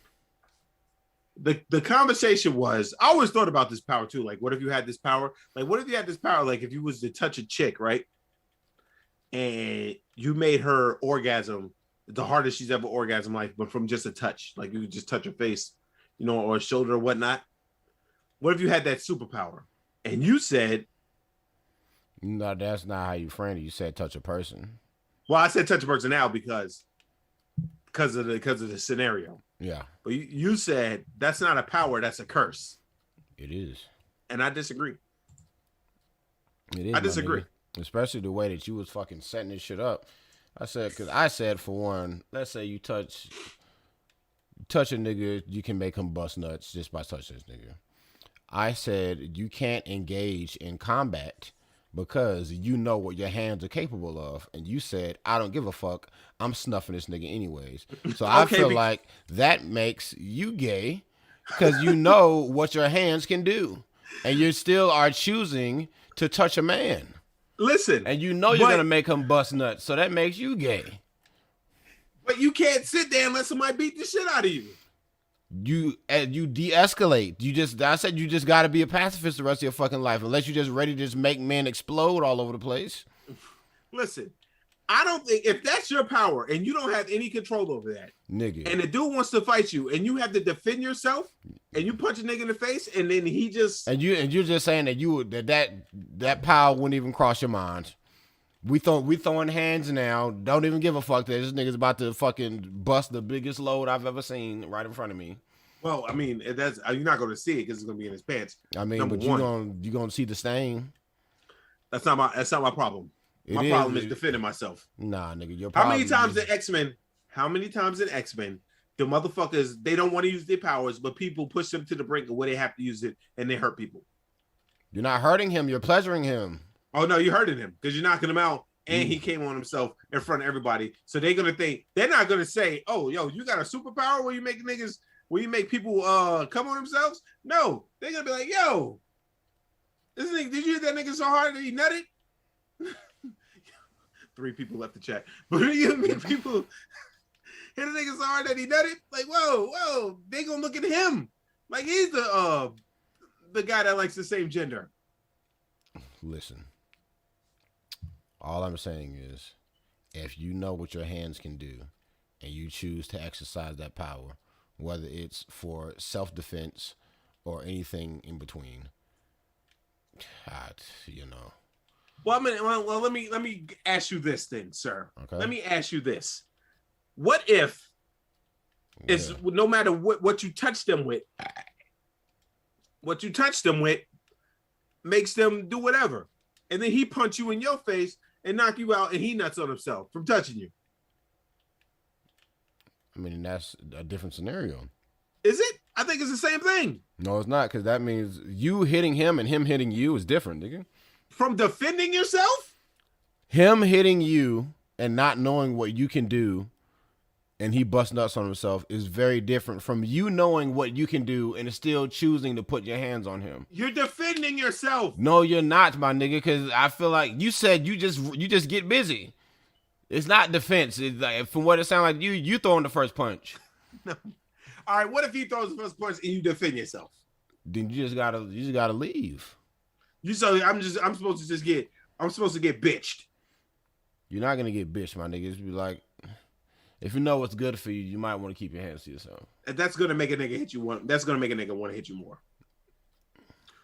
the conversation was, I always thought about this power too. Like, what if you had this power? Like, what if you had this power? Like, if you was to touch a chick, right? And you made her orgasm the hardest she's ever orgasmed life, but from just a touch. Like, you could just touch her face, you know, or a shoulder or whatnot. What if you had that superpower? And you said, no, that's not how you framed it. You said touch a person. well, I said touch a person now because of the scenario. Yeah. But you said that's not a power, that's a curse. It is. And I disagree. It is. I disagree. Especially the way that you was fucking setting this shit up. I said for one, let's say you touch a nigga, you can make him bust nuts just by touching this nigga. I said you can't engage in combat because you know what your hands are capable of. And you said, I don't give a fuck. I'm snuffing this nigga anyways. So I feel like that makes you gay because you know what your hands can do. And you still are choosing to touch a man. Listen. And you know you're going to make him bust nuts. So that makes you gay. But you can't sit there and let somebody beat the shit out of you. You de-escalate. I said you just got to be a pacifist the rest of your fucking life, unless you're just ready to just make men explode all over the place. Listen, I don't think if that's your power and you don't have any control over that, nigga, and the dude wants to fight you and you have to defend yourself, and you punch a nigga in the face, and then he just and you're just saying that that power wouldn't even cross your mind. We throwing hands now. Don't even give a fuck that this nigga's about to fucking bust the biggest load I've ever seen right in front of me. Well, I mean, that's you're not going to see it because it's going to be in his pants. I mean, but you're gonna see the stain. That's not my problem. My problem is defending myself. Nah, nigga, your How problem many times in X-Men, the motherfuckers, they don't want to use their powers, but people push them to the brink of where they have to use it, and they hurt people. You're not hurting him. You're pleasuring him. Oh, no, you're hurting him because you're knocking him out, and he came on himself in front of everybody. So they're going to think, they're not going to say, oh, yo, you got a superpower where you make people come on themselves? No, they're going to be like, yo, this nigga, did you hit that nigga so hard that he nutted? 3 people left the chat. But people hit a nigga so hard that he nutted? Like, whoa, they going to look at him. Like he's the guy that likes the same gender. Listen. All I'm saying is, if you know what your hands can do and you choose to exercise that power, whether it's for self-defense or anything in between, you know. Well, let me ask you this then, sir. Okay. Let me ask you this. What if it's no matter what you touch them with, makes them do whatever. And then he punch you in your face and knock you out, and he nuts on himself from touching you. I mean, that's a different scenario. Is it? I think it's the same thing. No, it's not, because that means you hitting him and him hitting you is different, nigga. From defending yourself? Him hitting you and not knowing what you can do and he busts nuts on himself is very different from you knowing what you can do and still choosing to put your hands on him. You're defending yourself. No, you're not, my nigga, because I feel like you said you just get busy. It's not defense. It's like, from what it sounds like, you throwing the first punch. No. All right, what if he throws the first punch and you defend yourself? Then you just gotta leave. I'm supposed to get bitched. You're not gonna get bitched, my nigga. It's be like, if you know what's good for you, you might want to keep your hands to yourself. That's gonna make a nigga hit you that's gonna make a nigga want to hit you more.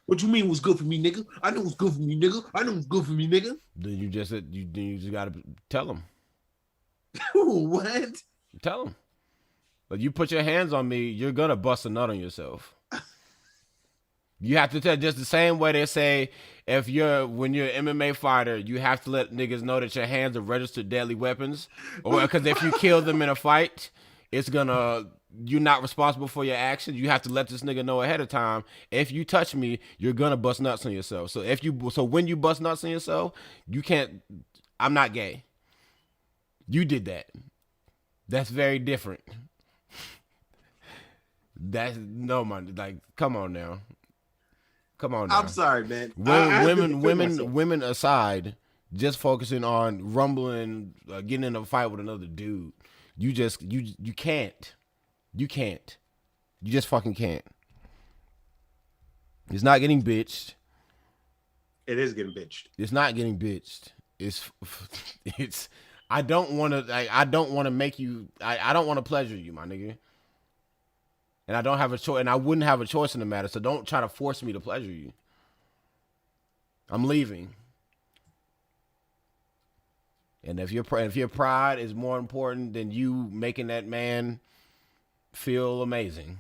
What you mean was good for me, nigga? I know what's good for me, nigga. Then you just gotta tell him. What? Tell him. But you put your hands on me, you're gonna bust a nut on yourself. You have to tell, just the same way they say when you're an MMA fighter, you have to let niggas know that your hands are registered deadly weapons, or because if you kill them in a fight, you're not responsible for your actions. You have to let this nigga know ahead of time. If you touch me, you're gonna bust nuts on yourself. So when you bust nuts on yourself, you can't. I'm not gay. You did that. That's very different. Come on now. I'm sorry, man. Women aside, just focusing on rumbling, getting in a fight with another dude. You can't. You just fucking can't. It's not getting bitched. It is getting bitched. It's not getting bitched. It's. I don't want to. I don't want to make you. I don't want to pleasure you, my nigga. And I don't have a choice. And I wouldn't have a choice in the matter. So don't try to force me to pleasure you. I'm leaving. And if your pride is more important than you making that man feel amazing,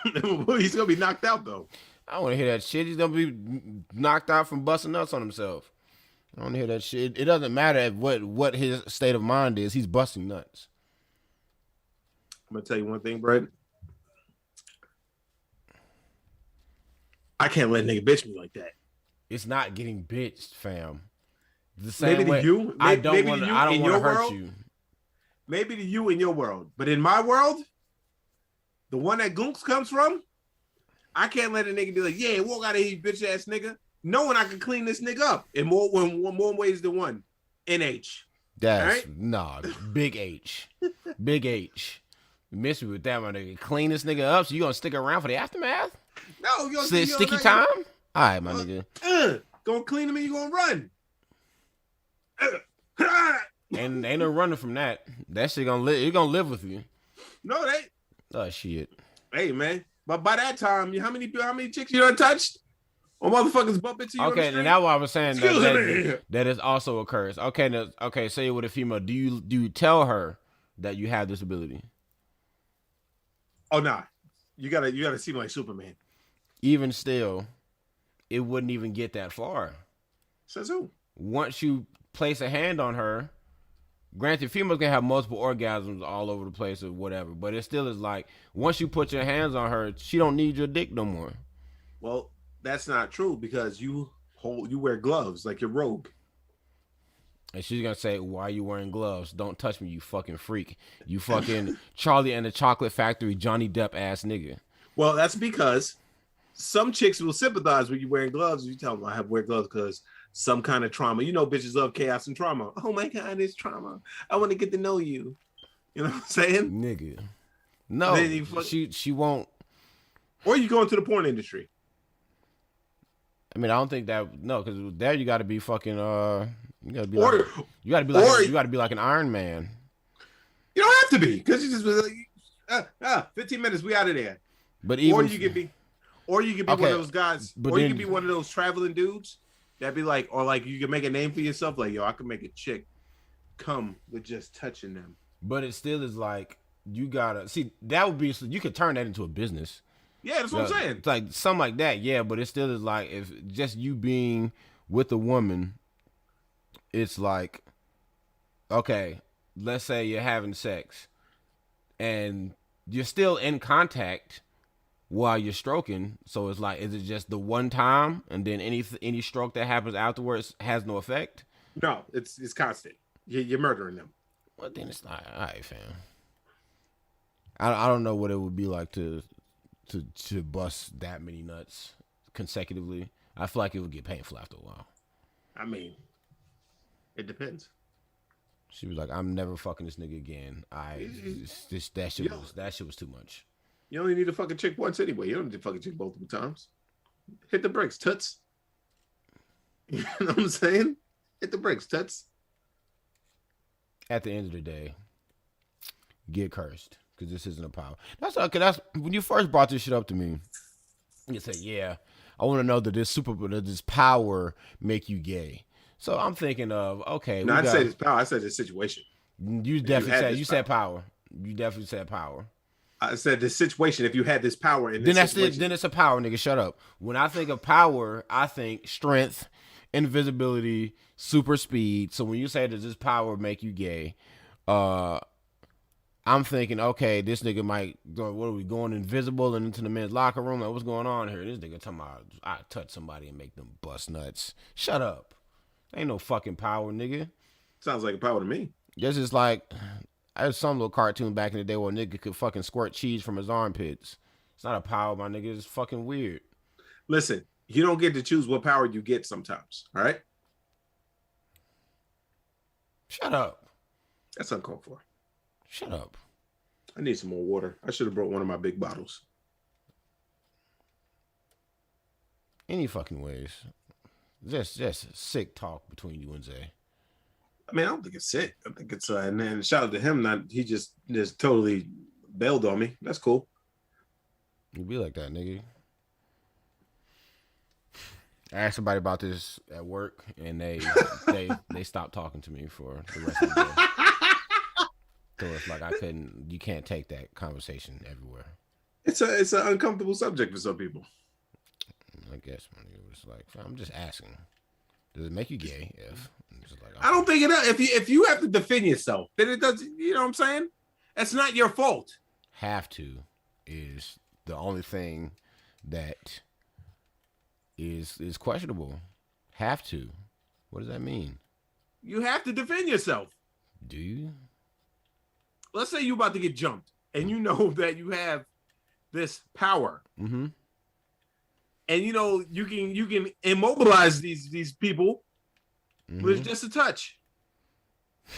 He's gonna be knocked out though. I don't want to hear that shit. He's gonna be knocked out from busting nuts on himself. I don't want to hear that shit. It doesn't matter what his state of mind is. He's busting nuts. I'm gonna tell you one thing, Brad. I can't let a nigga bitch me like that. It's not getting bitched, fam. The same way. You. I don't want to hurt you. Maybe to you in your world, but in my world, the one that Goonks comes from, I can't let a nigga be like, yeah, walk out of here, you bitch ass nigga. Knowing I can clean this nigga up in more ways than one. NH. That's right? nah, big H. Big H. You miss me with that, my nigga. Clean this nigga up, so you gonna stick around for the aftermath? No, you gonna sticky time? All right, my nigga. Gonna clean him and you gonna run. Ain't no running from that. That shit gonna live. It gonna live with you. No, they. Oh shit. Hey man, but by that time, how many chicks you done touched? Or motherfuckers bump into you? Okay, and that's why I was saying that is also occurs. Okay, say with a female, do you tell her that you have this ability? Oh nah, you gotta seem like Superman. Even still, it wouldn't even get that far. Says who? Once you place a hand on her, granted, females can have multiple orgasms all over the place or whatever, but it still is like once you put your hands on her, she don't need your dick no more. Well, that's not true because you wear gloves like your rogue. And she's gonna say, "Why are you wearing gloves? Don't touch me, you fucking freak. You fucking Charlie and the Chocolate Factory, Johnny Depp ass nigga." Well, that's because some chicks will sympathize when you're wearing gloves. You tell them I have to wear gloves because some kind of trauma. You know, bitches love chaos and trauma. Oh my God, it's trauma. I want to get to know you. You know what I'm saying? Nigga. No, she won't. Or you go into the porn industry. I mean, I don't think that because there you got to be fucking you got to be like an Iron Man. You don't have to be because you just 15 minutes we out of there. But even you could be one of those guys, or you could be one of those traveling dudes that be like, or like you can make a name for yourself, like yo, I can make a chick come with just touching them. But it still is like you gotta see that would be you could turn that into a business. Yeah, that's what I'm saying. It's like something like that, yeah. But it still is like if just you being with a woman, it's like, okay, let's say you're having sex, and you're still in contact while you're stroking. So it's like, is it just the one time, and then any stroke that happens afterwards has no effect? No, it's constant. You're murdering them. Well, then it's not all right, fam. I don't know what it would be like to bust that many nuts consecutively. I feel like it would get painful after a while. I mean, it depends. She was like, "I'm never fucking this nigga again." That shit was too much. You only need to fuck a chick once anyway. You don't need to fuck a chick multiple times. Hit the brakes, toots. You know what I'm saying? Hit the brakes, toots. At the end of the day, get cursed because this isn't a power. That's when you first brought this shit up to me. You said, "Yeah, I want to know that this power make you gay." So I'm thinking of okay. No, I said it's power. I said it's situation. You definitely said power. You definitely said power. I said the situation. If you had this power in this then situation, then it's a power, nigga. Shut up. When I think of power, I think strength, invisibility, super speed. So when you say does this power make you gay, I'm thinking okay, this nigga might go. What are we going invisible and into the men's locker room? Like what's going on here? This nigga talking about I touch somebody and make them bust nuts. Shut up. Ain't no fucking power, nigga. Sounds like a power to me. This is like I had some little cartoon back in the day where a nigga could fucking squirt cheese from his armpits. It's not a power, my nigga. It's fucking weird. Listen, you don't get to choose what power you get sometimes. All right? Shut up. That's uncalled for. Shut up. I need some more water. I should have brought one of my big bottles. Any fucking ways. Just sick talk between you and Zay. I mean, I don't think it's sick. I think it's and then shout out to him. He just totally bailed on me. That's cool. You be like that, nigga. I asked somebody about this at work, and they stopped talking to me for the rest of the day. So it's like you can't take that conversation everywhere. It's an uncomfortable subject for some people. I guess it was like, I'm just asking. Does it make you gay? If like, I don't think it does. If you have to defend yourself, then it does. You know what I'm saying? That's not your fault. Have to is the only thing that is questionable. Have to. What does that mean? You have to defend yourself. Do you? Let's say you're about to get jumped, and you know that you have this power. Mm-hmm. And you know you can immobilize these people with just a touch.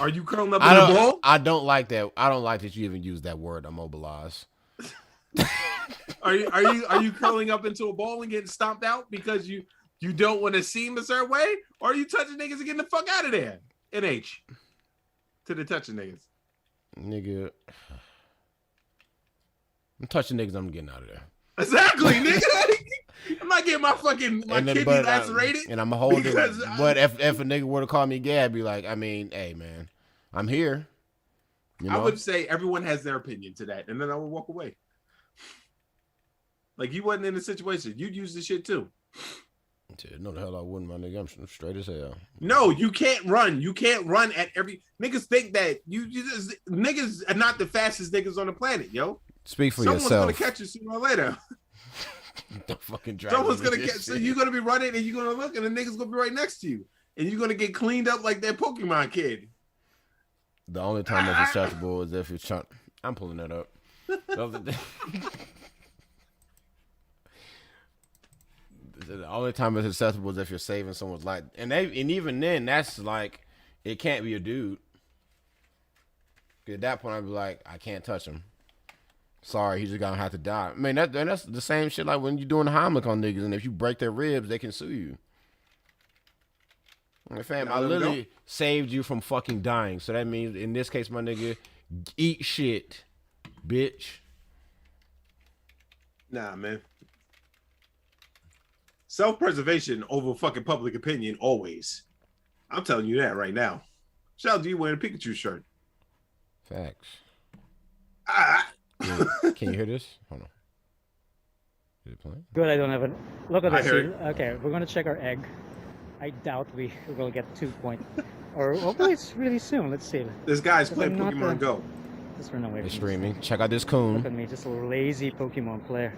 Are you curling up in a ball? I don't like that. I don't like that you even use that word, immobilize. Are you curling up into a ball and getting stomped out because you don't want to seem a certain way, or are you touching niggas and getting the fuck out of there? NH to the touching niggas. Nigga, I'm touching niggas. I'm getting out of there. Exactly, nigga. I'm not getting my kidney lacerated. And I'm holding. But if a nigga were to call me gay, I'd be like, I mean, hey man, I'm here. You know? I would say everyone has their opinion to that, and then I would walk away. Like you wasn't in the situation, you'd use the shit too. No, the hell I wouldn't, my nigga. I'm straight as hell. No, you can't run. You can't run at every niggas think that you just niggas are not the fastest niggas on the planet, yo. Speak for Someone's yourself. Someone's gonna catch you sooner or later. Don't fucking drive. Someone's gonna catch. So you're gonna be running and you're gonna look, and the nigga's gonna be right next to you, and you're gonna get cleaned up like that Pokemon kid. The only time that's acceptable is if you're trying. I'm pulling that up. The only time it's acceptable is if you're saving someone's life, and even then, that's like it can't be a dude. At that point, I'd be like, I can't touch him. Sorry, he's just gonna have to die. I mean, that's the same shit like when you're doing the Heimlich on niggas, and if you break their ribs, they can sue you. Like, fam, I literally saved you from fucking dying. So that means, in this case, my nigga, eat shit, bitch. Nah, man. Self-preservation over fucking public opinion, always. I'm telling you that right now. Shout out to you wearing a Pikachu shirt. Facts. Ah. Can you hear this? Hold on. Is it playing? Good, I don't have it. Look at I this. heard. Okay, we're gonna check our egg. I doubt we will get 2 points. Or hopefully it's really soon. Let's see. This guy's playing I'm not Pokemon Go. Just run away They're from streaming. Check out this this. coon. Look at me, just a lazy Pokemon player.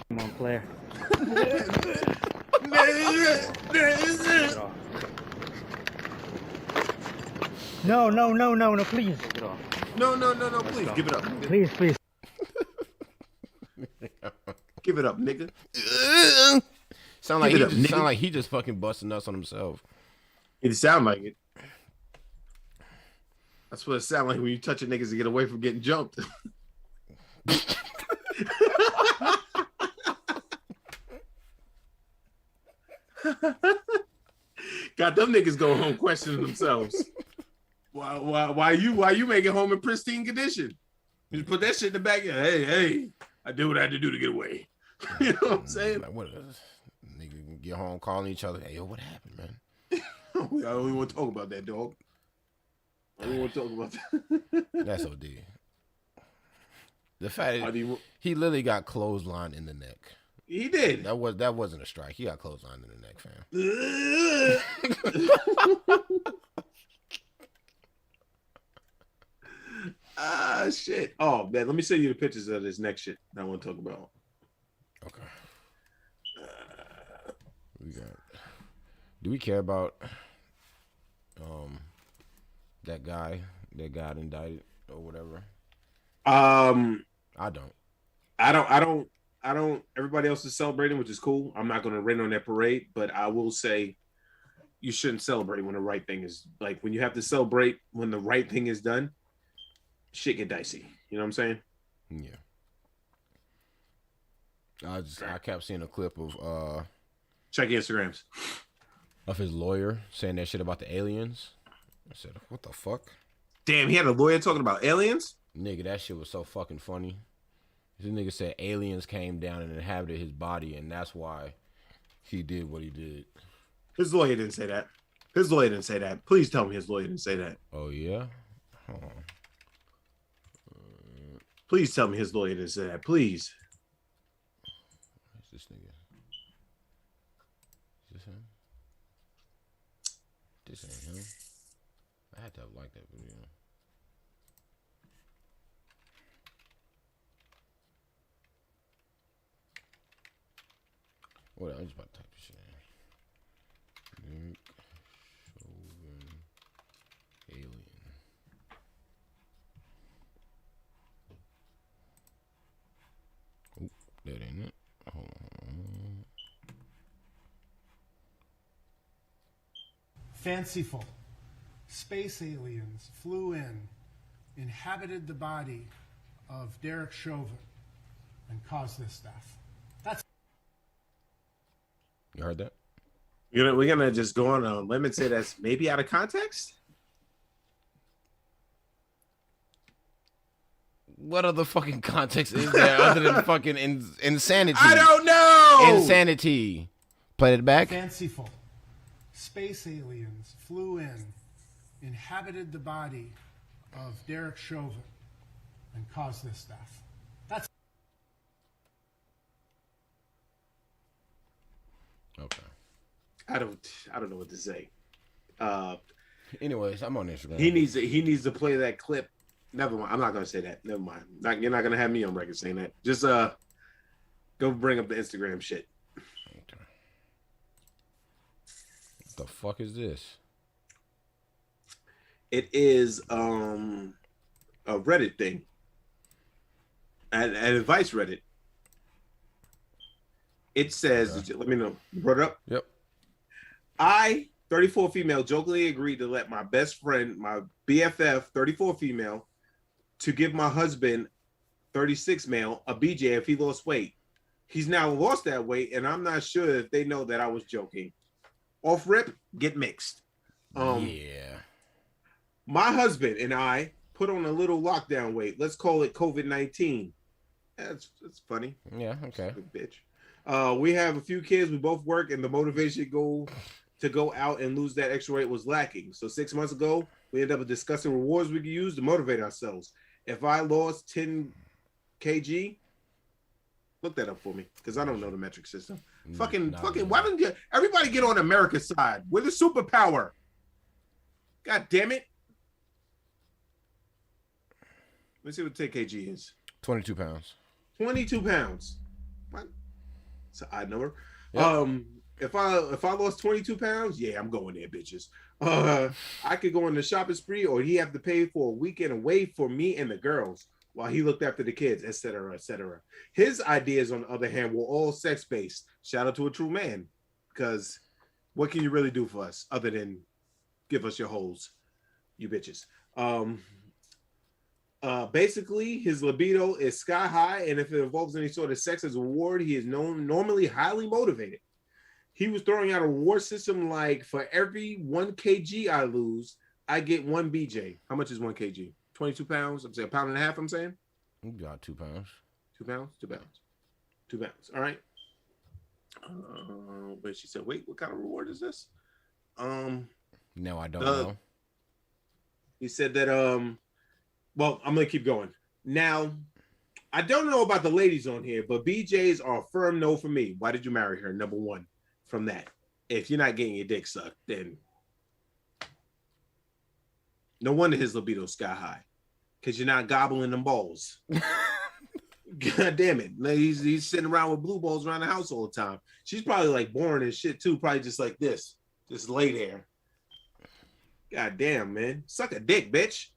Pokemon player. No, please. No, please, give it up. Please. Give it up, nigga. Sound like Give it up, nigga. sound like he just fucking busting nuts on himself. It sound like it. That's what it sound like when you touch a niggas to get away from getting jumped. Got them niggas go home questioning themselves. Why you make it home in pristine condition? You just put that shit in the back. Hey, I did what I had to do to get away. You know what I'm saying? Like, what is nigga can get home calling each other? Hey, yo, what happened, man? I don't even want to talk about that, dog. I don't want to talk about that. That's OD. The fact is, he literally got clotheslined in the neck. He did. That wasn't a strike. He got clotheslined in the neck, fam. Shit. Oh man, let me send you the pictures of this next shit I want to talk about. Okay. Do we care about that guy that got indicted or whatever? I don't. Everybody else is celebrating, which is cool. I'm not going to rain on that parade, but I will say you shouldn't celebrate when the right thing is, like, when you have to celebrate when the right thing is done. shit get dicey. You know what I'm saying? Yeah. I kept seeing a clip Check your Instagrams. of his lawyer saying that shit about the aliens. I said, what the fuck? Damn, he had a lawyer talking about aliens? Nigga, that shit was so fucking funny. This nigga said aliens came down and inhabited his body, and that's why he did what he did. His lawyer didn't say that. His lawyer didn't say that. Please tell me his lawyer didn't say that. Oh, yeah? Hold on. Please tell me his lawyer didn't say that. Please. Where's this nigga? Is this him? This ain't him. I had to have liked that video. What? I'm just about to type this shit in. Nick Chauvin alien. Oh, that ain't it. Hold on. Fanciful. Space aliens flew in, inhabited the body of Derek Chauvin, and caused this death. That's You heard that? We're gonna just go on a limb and say that's maybe out of context. What other fucking context is there other than fucking insanity? I don't know. Insanity. Play it back. fanciful. Space aliens flew in, inhabited the body of Derek Chauvin, and caused this death. That's Okay. I don't know what to say. Anyways, I'm on Instagram. He needs to play that clip. Never mind. I'm not gonna say that. Never mind. You're not gonna have me on record saying that. Just go bring up the Instagram shit. Okay. What the fuck is this? It is a Reddit thing. An advice Reddit. It says, let me know. You brought it up? Yep. I, 34 female, jokingly agreed to let my best friend, my BFF, 34 female, to give my husband, 36 male, a BJ if he lost weight. He's now lost that weight, and I'm not sure if they know that I was joking. Off rip, get mixed. Yeah. My husband and I put on a little lockdown weight. Let's call it COVID-19. That's funny. Yeah, okay. Stupid bitch. We have a few kids. We both work, and the motivation to go out and lose that extra weight was lacking. So 6 months ago, we ended up discussing rewards we could use to motivate ourselves. If I lost 10 kg, look that up for me because I don't know the metric system. Fucking, why don't everybody get on America's side? We're the superpower. God damn it. Let's see what 10 kg is. 22 pounds. 22 pounds. What? It's an odd number. Yep. If I lost 22 pounds, yeah, I'm going there, bitches. I could go on the shopping spree, or he have to pay for a weekend away for me and the girls while he looked after the kids, etc., etc. His ideas, on the other hand, were all sex-based. Shout out to a true man, because what can you really do for us other than give us your holes, you bitches? Basically, his libido is sky high, and if it involves any sort of sex as a reward, he is normally highly motivated. He was throwing out a reward system like, for every 1 kg I lose, I get 1 BJ. How much is 1 kg? 22 pounds? I'm saying a pound and a half, I'm saying? You got 2 pounds. 2 pounds? 2 pounds. 2 pounds. All right. But she said, wait, what kind of reward is this? No, I don't know. He said that, well, I'm going to keep going. Now, I don't know about the ladies on here, but BJs are a firm no for me. Why did you marry her? Number one, from that. If you're not getting your dick sucked, then no wonder his libido's sky high. Because you're not gobbling them balls. God damn it. He's sitting around with blue balls around the house all the time. She's probably like boring and shit too. Probably just like this. Just lay there. God damn, man. Suck a dick, bitch.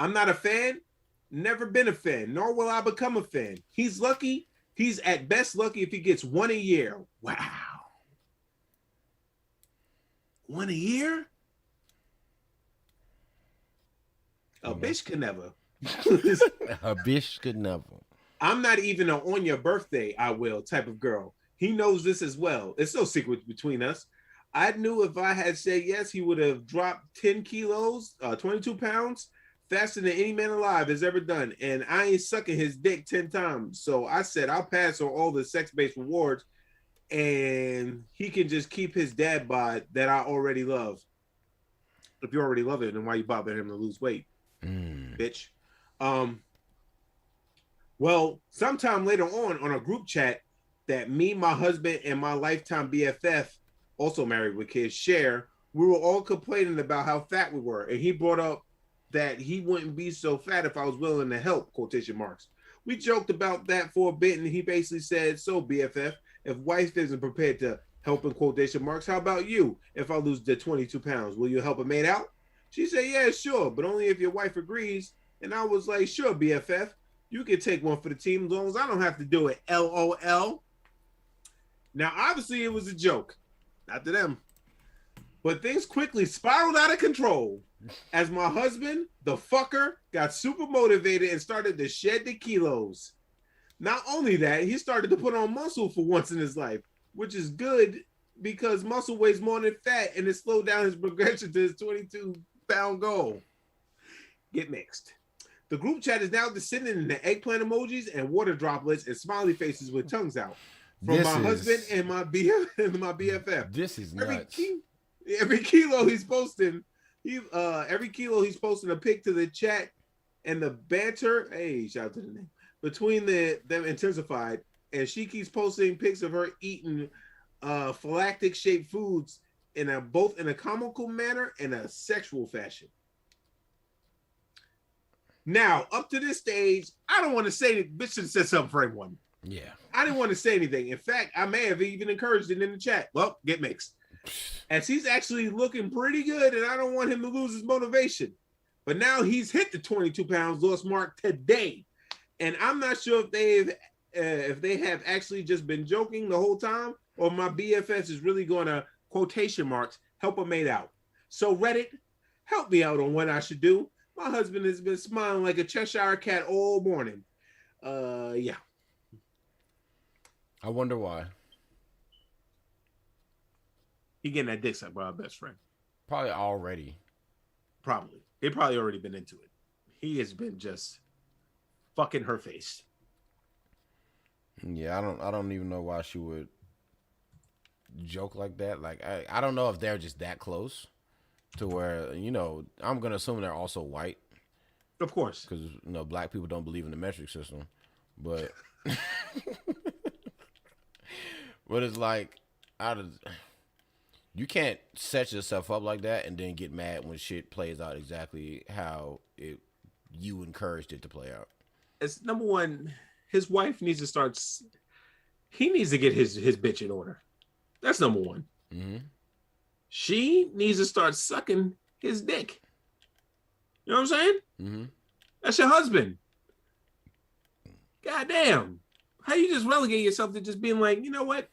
I'm not a fan. Never been a fan. Nor will I become a fan. He's lucky. He's at best lucky if he gets 1 a year. Wow. 1 a year? A bitch could never. A bitch could never. I'm not even an on your birthday, I will type of girl. He knows this as well. It's no secret between us. I knew if I had said yes, he would have dropped 10 kilos, 22 pounds, faster than any man alive has ever done. And I ain't sucking his dick 10 times. So I said, I'll pass on all the sex-based rewards and he can just keep his dad bod that I already love. If you already love it, then why you bother him to lose weight, bitch? Well, sometime later on a group chat that me, my husband, and my lifetime BFF, also married with kids, share, we were all complaining about how fat we were. And he brought up that he wouldn't be so fat if I was willing to help, quotation marks. We joked about that for a bit, and he basically said, so BFF, if wife isn't prepared to help in quotation marks, how about you? If I lose the 22 pounds, will you help a mate out? She said, yeah, sure, but only if your wife agrees. And I was like, sure, BFF. You can take one for the team as long as I don't have to do it. LOL. Now, obviously, it was a joke. Not to them. But things quickly spiraled out of control as my husband, the fucker, got super motivated and started to shed the kilos. Not only that, he started to put on muscle for once in his life, which is good because muscle weighs more than fat and it slowed down his progression to his 22-pound goal. Get mixed. The group chat is now descending into eggplant emojis and water droplets and smiley faces with tongues out from my husband and my BFF. This is nuts. Every kilo he's posting, every kilo he's posting a pic to the chat, and the banter. Hey, shout out to the name between them intensified, and she keeps posting pics of her eating phylactic shaped foods both in a comical manner and a sexual fashion. Now, up to this stage, I don't want to say that bitch should have said something for everyone. Yeah. I didn't want to say anything. In fact, I may have even encouraged it in the chat. Well, get mixed. As he's actually looking pretty good, and I don't want him to lose his motivation. But now he's hit the 22 pounds loss mark today. And I'm not sure if they have actually just been joking the whole time, or my BFS is really going to, quotation marks, help a mate out. So Reddit, help me out on what I should do. My husband has been smiling like a Cheshire cat all morning. Yeah. I wonder why. He getting that dick sucked by our best friend. Probably already. Probably. They probably already been into it. He has been just fucking her face. Yeah, I don't even know why she would joke like that. Like I don't know if they're just that close to where, I'm gonna assume they're also white. Of course. Because black people don't believe in the metric system. But but it's like you can't set yourself up like that and then get mad when shit plays out exactly how you encouraged it to play out. It's number one, his wife needs to start. He needs to get his bitch in order. That's number one. Mm-hmm. She needs to start sucking his dick. You know what I'm saying? Mm-hmm. That's your husband. Goddamn. How you just relegate yourself to just being like, you know what?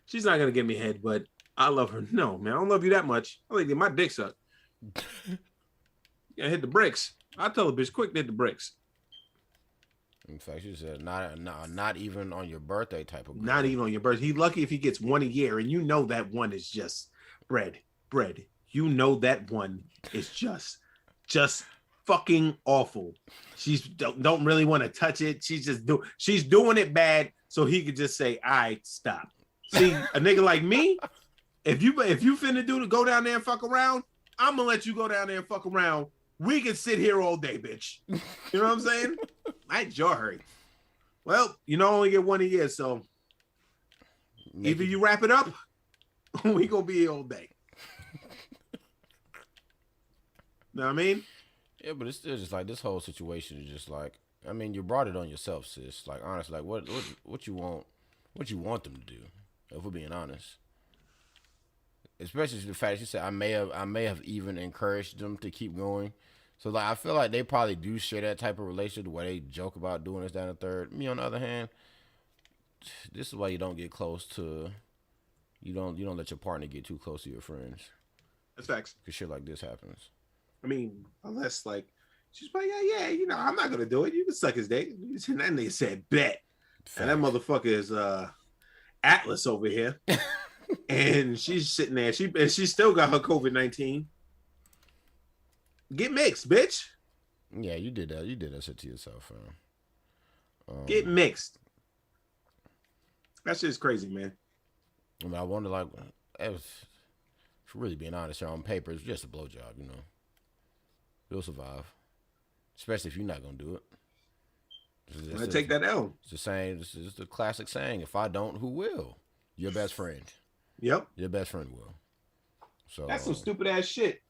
She's not going to give me head, but I love her. No, man, I don't love you that much. I like to get my dick sucked. Yeah, hit the bricks. I tell a bitch, quick, hit the bricks. In fact, she said, not even on your birthday type of girl. Not even on your birthday. He's lucky if he gets one a year, and you know that one is just bread. You know that one is just fucking awful. She's don't really want to touch it. She's doing it bad, so he could just say, "All right, stop." See, a nigga like me, if you finna go down there and fuck around, I'm gonna let you go down there and fuck around. We can sit here all day, bitch. You know what I'm saying? I jaw hurt. Well, only get one a year, so either you wrap it up, or we gonna be here all day. Know what I mean? Yeah, but it's still just like this whole situation is just like, I mean, you brought it on yourself, sis. Like, honestly, like what you want them to do, if we're being honest. Especially the fact that you said I may have even encouraged them to keep going. So like I feel like they probably do share that type of relationship where they joke about doing this, that, and the third. Me on the other hand, this is why you don't get close to you don't let your partner get too close to your friends. That's facts. Because shit like this happens. I mean, unless like She's like, yeah, you know, I'm not gonna do it. You can suck his dick. And that nigga said, bet. And that motherfucker is Atlas over here. And she's sitting there. She still got her COVID-19. Get mixed, bitch. Yeah, you did that. You did that shit to yourself, fam. Get mixed. That shit's crazy, man. I mean, I wonder, like, it was, for really being honest here, on paper, it's just a blowjob, you know. You'll survive. Especially if you're not going to do it. I take that L. It's the same. This is the classic saying, if I don't, who will? Your best friend. Yep. Your best friend will. So that's some stupid ass shit.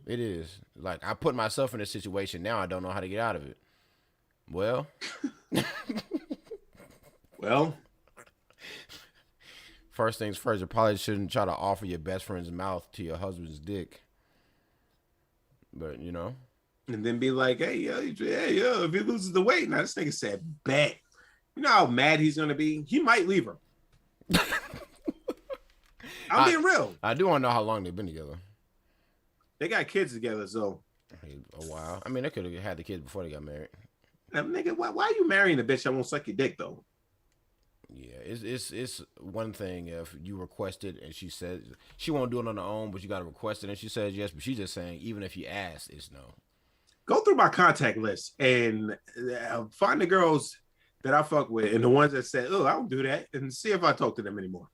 It is. Like, I put myself in a situation, now I don't know how to get out of it. Well. Well. First things first, you probably shouldn't try to offer your best friend's mouth to your husband's dick. But, you know. And then be like, hey, yo, if he loses the weight. Now, this nigga said, bet. You know how mad he's going to be? He might leave her. I'm being real. I do want to know how long they've been together. They got kids together, so. A while. I mean, they could have had the kids before they got married. Now, nigga, why are you marrying a bitch that won't suck your dick, though? Yeah, it's one thing if you request it and she says she won't do it on her own, but you got to request it and she says yes, but she's just saying even if you ask, it's no. Go through my contact list and find the girls that I fuck with and the ones that said, oh, I don't do that, and see if I talk to them anymore.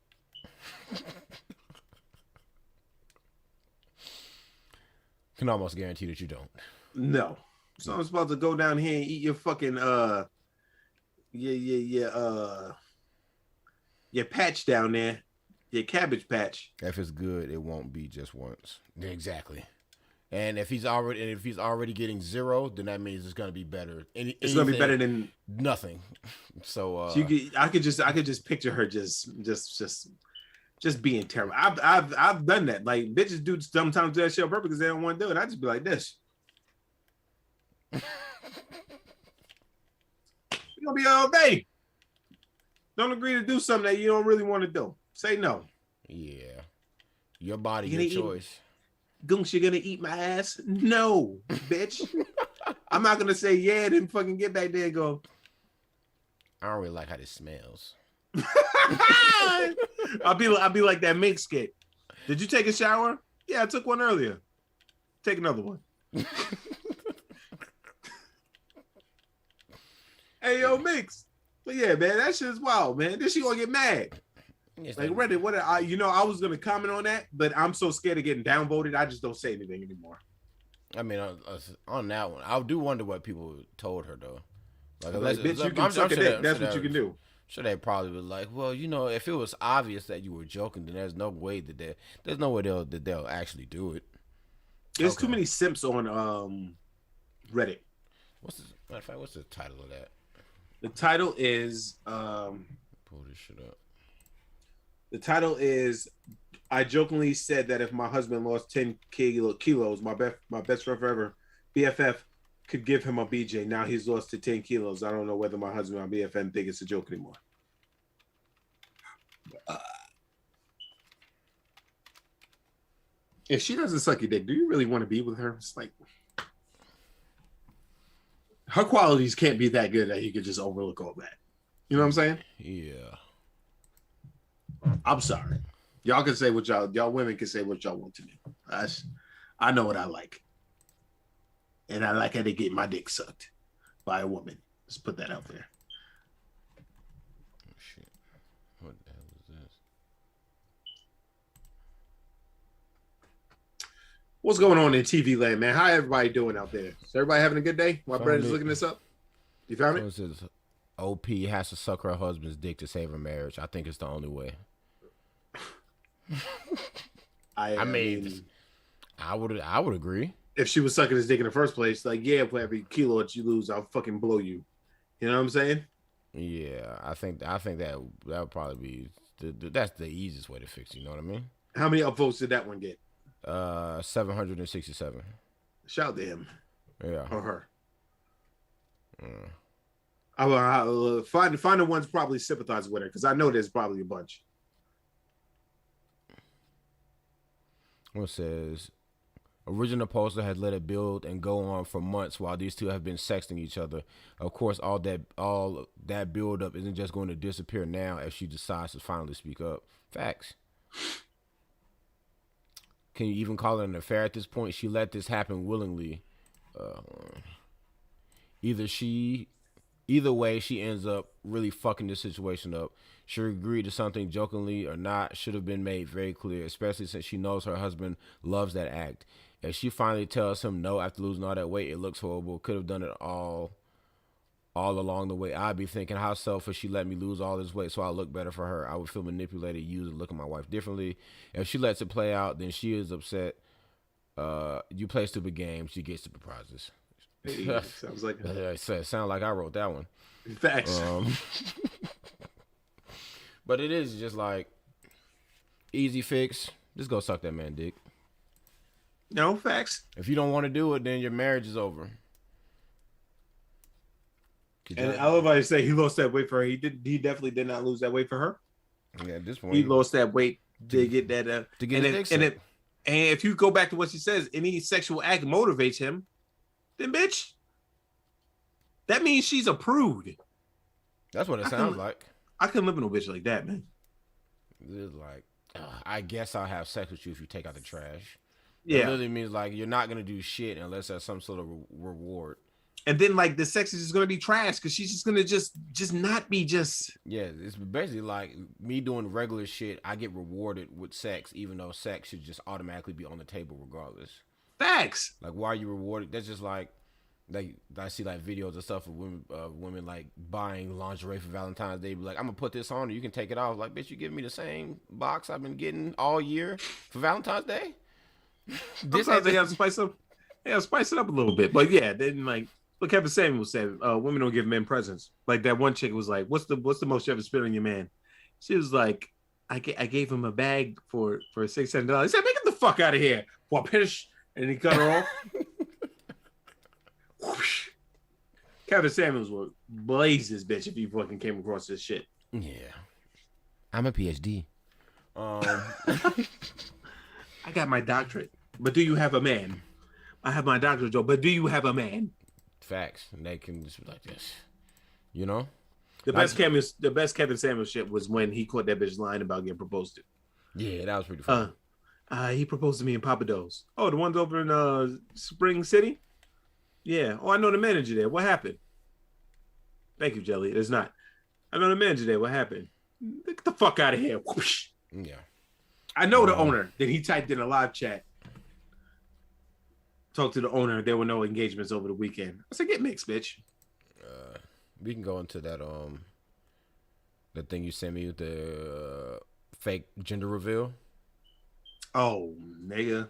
Can almost guarantee that you don't. No. So I'm supposed to go down here and eat your fucking your patch down there, your cabbage patch. If it's good, it won't be just once. Exactly. And if he's already getting 0, then that means it's gonna be better. It's gonna be better than nothing. So, I could just picture her just being terrible. I've done that. Like bitches do sometimes do that shit on purpose because they don't want to do it. I just be like this. You're gonna be all day. Don't agree to do something that you don't really want to do. Say no. Yeah. Your body, your choice. Goose, you're gonna eat my ass? No, bitch. I'm not gonna say yeah, then fucking get back there and go. I don't really like how this smells. I'll be like that mink skit. Did you take a shower? Yeah, I took one earlier. Take another one. Hey yo, Minx. But yeah, man, that shit is wild, man. Then she gonna get mad. Like Reddit, I was gonna comment on that, but I'm so scared of getting downvoted, I just don't say anything anymore. I mean, on that one, I do wonder what people told her though. Like bitch, you can suck a dick. That's what you can do. Sure, they probably was like, well, you know, if it was obvious that you were joking, then there's no way that they'll actually do it. There's too many simps on Reddit. What's the title of that? The title is pull this shit up. The title is I jokingly said that if my husband lost 10 kilos, my best friend forever, BFF, could give him a BJ. Now he's lost to 10 kilos. I don't know whether my husband or BFF think it's a joke anymore. If she doesn't suck your dick, do you really want to be with her? It's like her qualities can't be that good that he could just overlook all that. You know what I'm saying? Yeah. I'm sorry. Y'all can say what y'all women can say what y'all want to me. I know what I like. And I like how to get my dick sucked by a woman. Let's put that out there. Oh, shit. What the hell is this? What's going on in TV land, man? How everybody doing out there? Is everybody having a good day? My brother's looking this up. You found it? It says OP has to suck her husband's dick to save her marriage. I think it's the only way. I mean, I would agree. If she was sucking his dick in the first place, like, yeah, for every kilo that you lose, I'll fucking blow you. You know what I'm saying? Yeah, I think that would probably be that's the easiest way to fix it. You know what I mean? How many upvotes did that one get? 767. Shout to him. Yeah. Or her. I'll find the ones probably sympathize with her because I know there's probably a bunch. What says Original poster has let it build and go on for months while these two have been sexting each other. Of course, all that build up isn't just going to disappear now if she decides to finally speak up. Facts. Can you even call it an affair at this point? She let this happen willingly. Either way, she ends up really fucking this situation up. She agreed to something jokingly or not should have been made very clear, especially since she knows her husband loves that act. If she finally tells him no after losing all that weight, it looks horrible. Could have done it all along the way. I'd be thinking, how selfish, she let me lose all this weight so I look better for her. I would feel manipulated, used, and look at my wife differently. If she lets it play out, then she is upset. You play stupid games, she gets stupid prizes. Hey, sounds like sound like I wrote that one. Facts. But it is just like easy fix. Just go suck that man dick. No facts. If you don't want to do it, then your marriage is over. And I love how you say he lost that weight for her. He definitely did not lose that weight for her. Yeah, at this point he lost that weight to get that. To get and if you go back to what she says, any sexual act motivates him, then bitch, that means she's a prude. That's what it sounds like. I couldn't live with no bitch like that, man. It's like, I guess I'll have sex with you if you take out the trash. Yeah, it literally means like you're not gonna do shit unless there's some sort of reward. And then like the sex is just gonna be trash because she's just gonna just not be just. Yeah, it's basically like me doing regular shit. I get rewarded with sex, even though sex should just automatically be on the table regardless. Facts. Like, why are you rewarded? That's just like I see like videos and stuff of women like buying lingerie for Valentine's Day. Be like, I'm gonna put this on, or you can take it off. Like, bitch, you give me the same box I've been getting all year for Valentine's Day. Sometimes they gotta spice up. They gotta spice it up a little bit. But yeah, then like what Kevin Samuel said, women don't give men presents. Like that one chick was like, what's the most you ever spent on your man? She was like, I gave him a bag for $600. He said, make it the fuck out of here. Whoopish. And he cut her off. Whoosh. Kevin Samuels would blaze this bitch if he fucking came across this shit. Yeah. I'm a PhD. I got my doctorate. But do you have a man? I have my doctorate, Joe. But do you have a man? Facts. And they can just be like this. You know? The best Kevin Samuels shit was when he caught that bitch lying about getting proposed to. Yeah, that was pretty funny. He proposed to me in Papados. Oh, the ones over in Spring City? Yeah. Oh, I know the manager there. What happened? Thank you, Jelly. It's not. I know the manager there. What happened? Get the fuck out of here. Whoosh. Yeah. I know the owner. Then he typed in a live chat. Talked to the owner. There were no engagements over the weekend. I said, get mixed, bitch. We can go into that the thing you sent me with the fake gender reveal. Oh, nigga.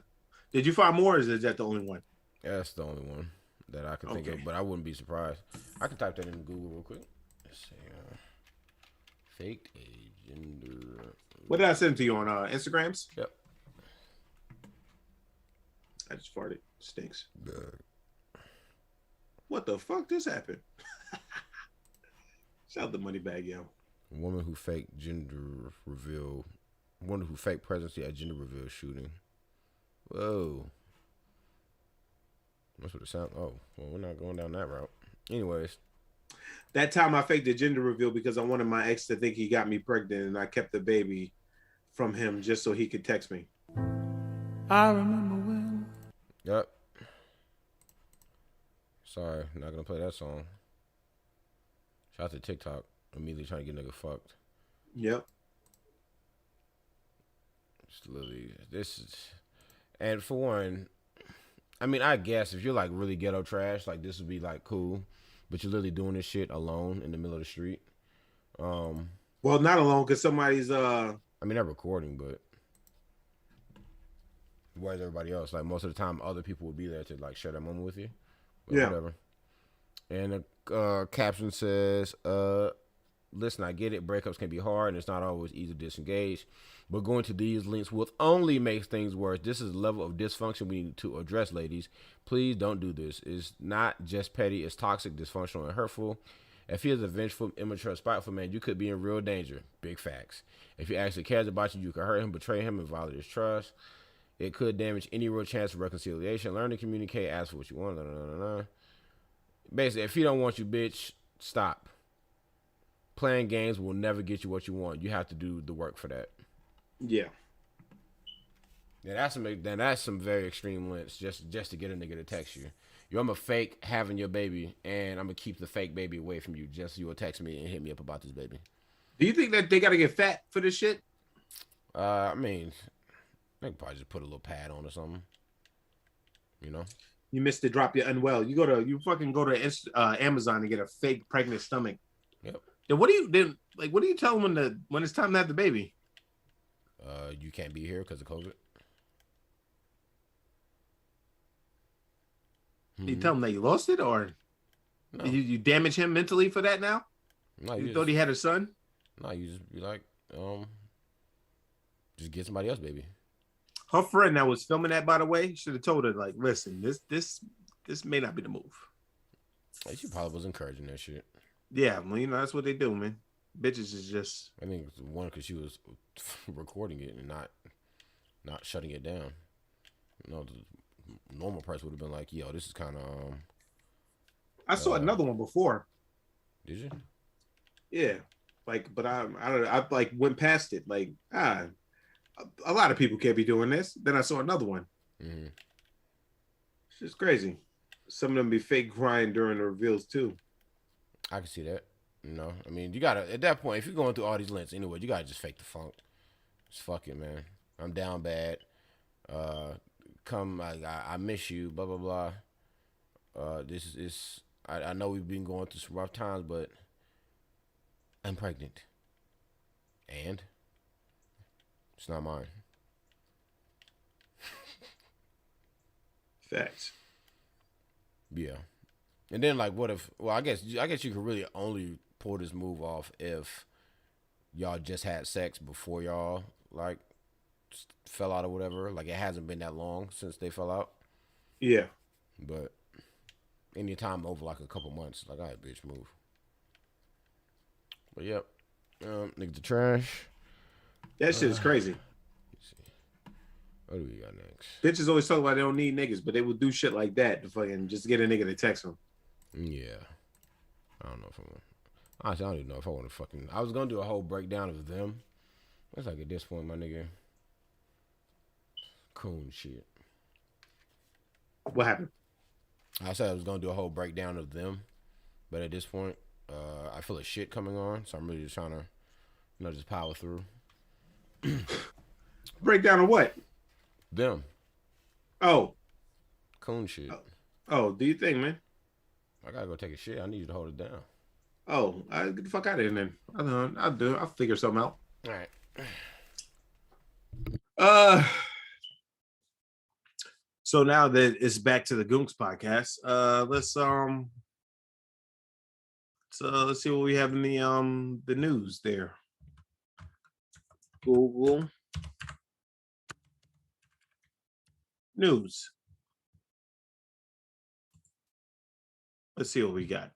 Did you find more, or is that the only one? Yeah, that's the only one that I can think of, but I wouldn't be surprised. I can type that in Google real quick. Let's see. Fake gender. What did I send to you on Instagrams? Yep. I just farted. Stinks. What the fuck just happened? Shout the money bag, yo. Woman who faked gender reveal. Woman who faked pregnancy at gender reveal shooting. Whoa. That's what it sounds. Oh, well, we're not going down that route. Anyways. That time I faked the gender reveal because I wanted my ex to think he got me pregnant, and I kept the baby from him just so he could text me. I remember when. Yep. Sorry, not gonna play that song. Shout out to TikTok. Immediately trying to get nigga fucked. Yep. Just literally, this is, and for one, I mean, I guess if you're like really ghetto trash, like this would be like cool, but you're literally doing this shit alone in the middle of the street. Well, not alone, because somebody's I mean, they're recording, but where's everybody else? Like most of the time, other people would be there to like share that moment with you. But yeah. Whatever. And the caption says, listen, I get it. Breakups can be hard, and it's not always easy to disengage. But going to these links will only make things worse. This is the level of dysfunction we need to address, ladies. Please don't do this. It's not just petty. It's toxic, dysfunctional, and hurtful. If he is a vengeful, immature, spiteful man, you could be in real danger. Big facts. If he actually cares about you, you could hurt him, betray him, and violate his trust. It could damage any real chance of reconciliation. Learn to communicate. Ask for what you want. Basically, if he don't want you, bitch, stop. Playing games will never get you what you want. You have to do the work for that. Yeah. Yeah, that's some very extreme lengths just to get a nigga to text you. I'm a fake having your baby, and I'm gonna keep the fake baby away from you just so you'll text me and hit me up about this baby. Do you think that they gotta get fat for this shit? I mean, they could probably just put a little pad on or something. You know? You missed the drop. You're unwell. You fucking go to Amazon and get a fake pregnant stomach. Yep. Then what do you tell them when it's time to have the baby? You can't be here because of COVID. You tell him that you lost it, or No. you damage him mentally for that now? No, you thought he had a son? No, you just be like, just get somebody else, baby. Her friend that was filming that, by the way, should have told her, like, listen, this may not be the move. She probably was encouraging that shit. Yeah, well, that's what they do, man. Bitches is just. I think it's one because she was recording it and not shutting it down. The normal person would have been like, "Yo, this is kind of." I saw another one before. Did you? Yeah, but I don't know. I like went past it. Like, a lot of people can't be doing this. Then I saw another one. Mm-hmm. It's just crazy. Some of them be fake crying during the reveals too. I can see that. I mean, you gotta at that point if you're going through all these lengths anyway, you gotta just fake the funk. Just fuck it, man. I'm down bad. I miss you. Blah blah blah. This is. I know we've been going through some rough times, but I'm pregnant, and it's not mine. Facts. Yeah. And then what if? Well, I guess you could really only pull this move off if y'all just had sex before y'all fell out or whatever. Like it hasn't been that long since they fell out. Yeah. But anytime over a couple months, all right, bitch, move. But yep, niggas the trash. That shit is crazy. Let's see. What do we got next? Bitches always talk about they don't need niggas, but they will do shit like that to fucking just get a nigga to text them. Yeah. I don't know if honestly, I don't even know if I want to fucking. I was gonna do a whole breakdown of them. It's like at this point, my nigga. Coon shit. What happened? I said I was gonna do a whole breakdown of them, but at this point, I feel a shit coming on, so I'm really just trying to, just power through. Breakdown of what? Them. Oh. Coon shit. Oh, do you think, man? I gotta go take a shit. I need you to hold it down. Oh, get the fuck out of here then. I'll do it. I'll figure something out. All right. So now that it's back to the Goonks podcast, let's see what we have in the news there. Google News. Let's see what we got.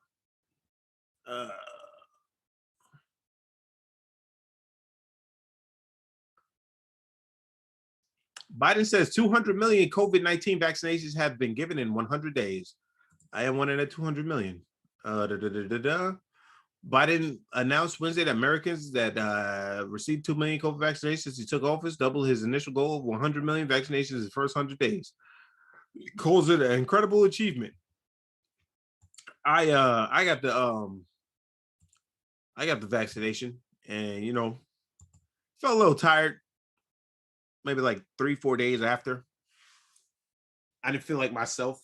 Biden says 200 million COVID-19 vaccinations have been given in 100 days. I am one of the 200 million. Biden announced Wednesday that Americans that received 2 million COVID vaccinations since he took office, double his initial goal of 100 million vaccinations in the first 100 days. He calls it an incredible achievement. I got the vaccination, and felt a little tired. Maybe 3-4 days after, I didn't feel like myself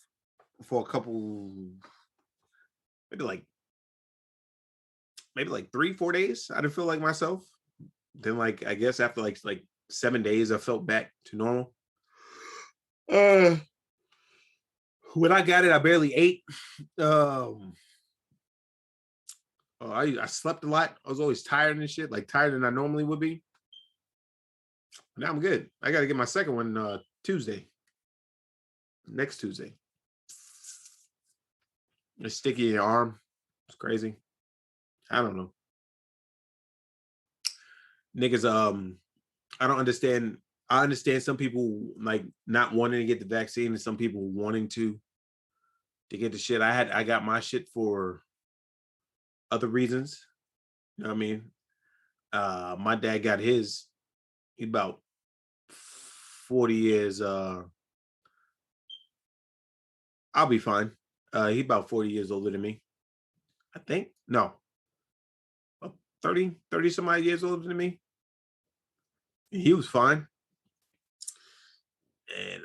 for a couple, maybe 3-4 days. I didn't feel like myself. Then I guess after like 7 days, I felt back to normal. When I got it, I barely ate. I slept a lot. I was always tired and shit, tired than I normally would be. Now I'm good. I got to get my second one Tuesday. Next Tuesday. It's sticky in your arm. It's crazy. I don't know. Niggas, I don't understand I understand some people like not wanting to get the vaccine and some people wanting to get the shit. I got my shit for other reasons. You know what I mean? My dad got his. He about 40 years. I'll be fine. He about 40 years older than me. I think. No. 30 some odd years older than me. He was fine. And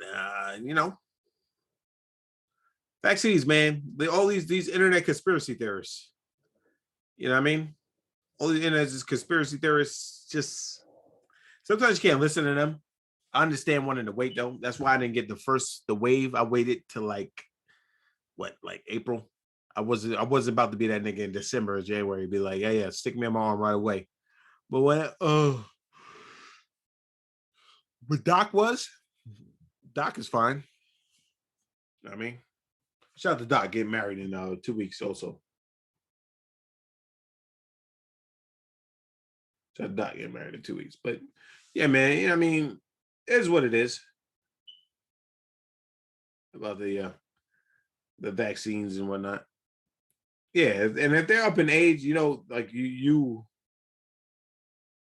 vaccines, man. All these internet conspiracy theorists. You know what I mean? All these internet conspiracy theorists, just sometimes you can't listen to them. I understand wanting to wait though. That's why I didn't get the wave. I waited till like April. I wasn't about to be that nigga in December or January. Be like, yeah, stick me on my arm right away. But but Doc is fine. You know what I mean, shout out to Doc getting married in 2 weeks also. Shout out to Doc getting married in 2 weeks. But yeah, man, you know what I mean, it is what it is. About the vaccines and whatnot. Yeah, and if they're up in age, like you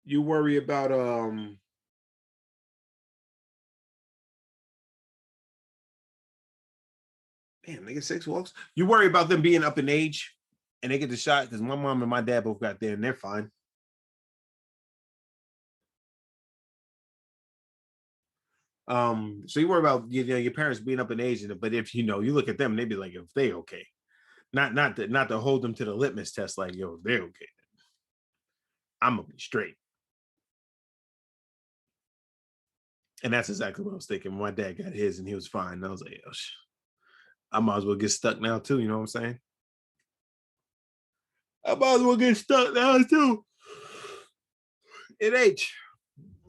worry about damn, they get 6 walks. You worry about them being up in age and they get the shot because my mom and my dad both got there and they're fine. So you worry about your parents being up in age, but if you look at them, they'd be like, if they okay, not to hold them to the litmus test, like yo, they're okay. I'm gonna be straight. And that's exactly what I was thinking. My dad got his and he was fine. And I was like, oh, I might as well get stuck now too. You know what I'm saying? I might as well get stuck now too. In H.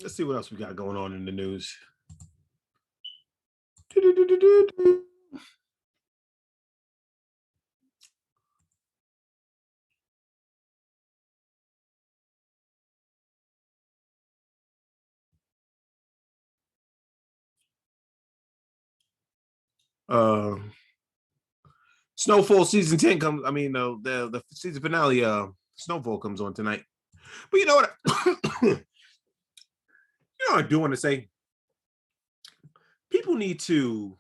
Let's see what else we got going on in the news. Snowfall season 10 comes. I mean, the season finale, Snowfall comes on tonight. But you know what? I do want to say, people need to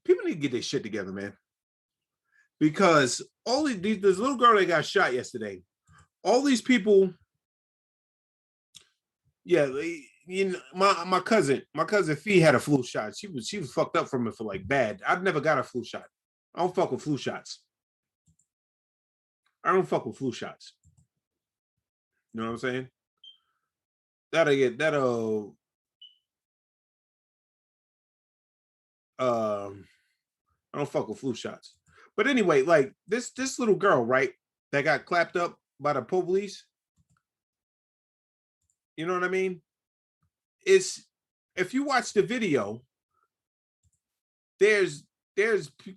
get their shit together, man. Because all this little girl that got shot yesterday, all these people, yeah, my cousin Fee had a flu shot. She was fucked up from it for like bad. I've never got a flu shot. I don't fuck with flu shots. You know what I'm saying? I don't fuck with flu shots. But anyway, like this little girl, right, that got clapped up by the police. You know what I mean? If you watch the video, there's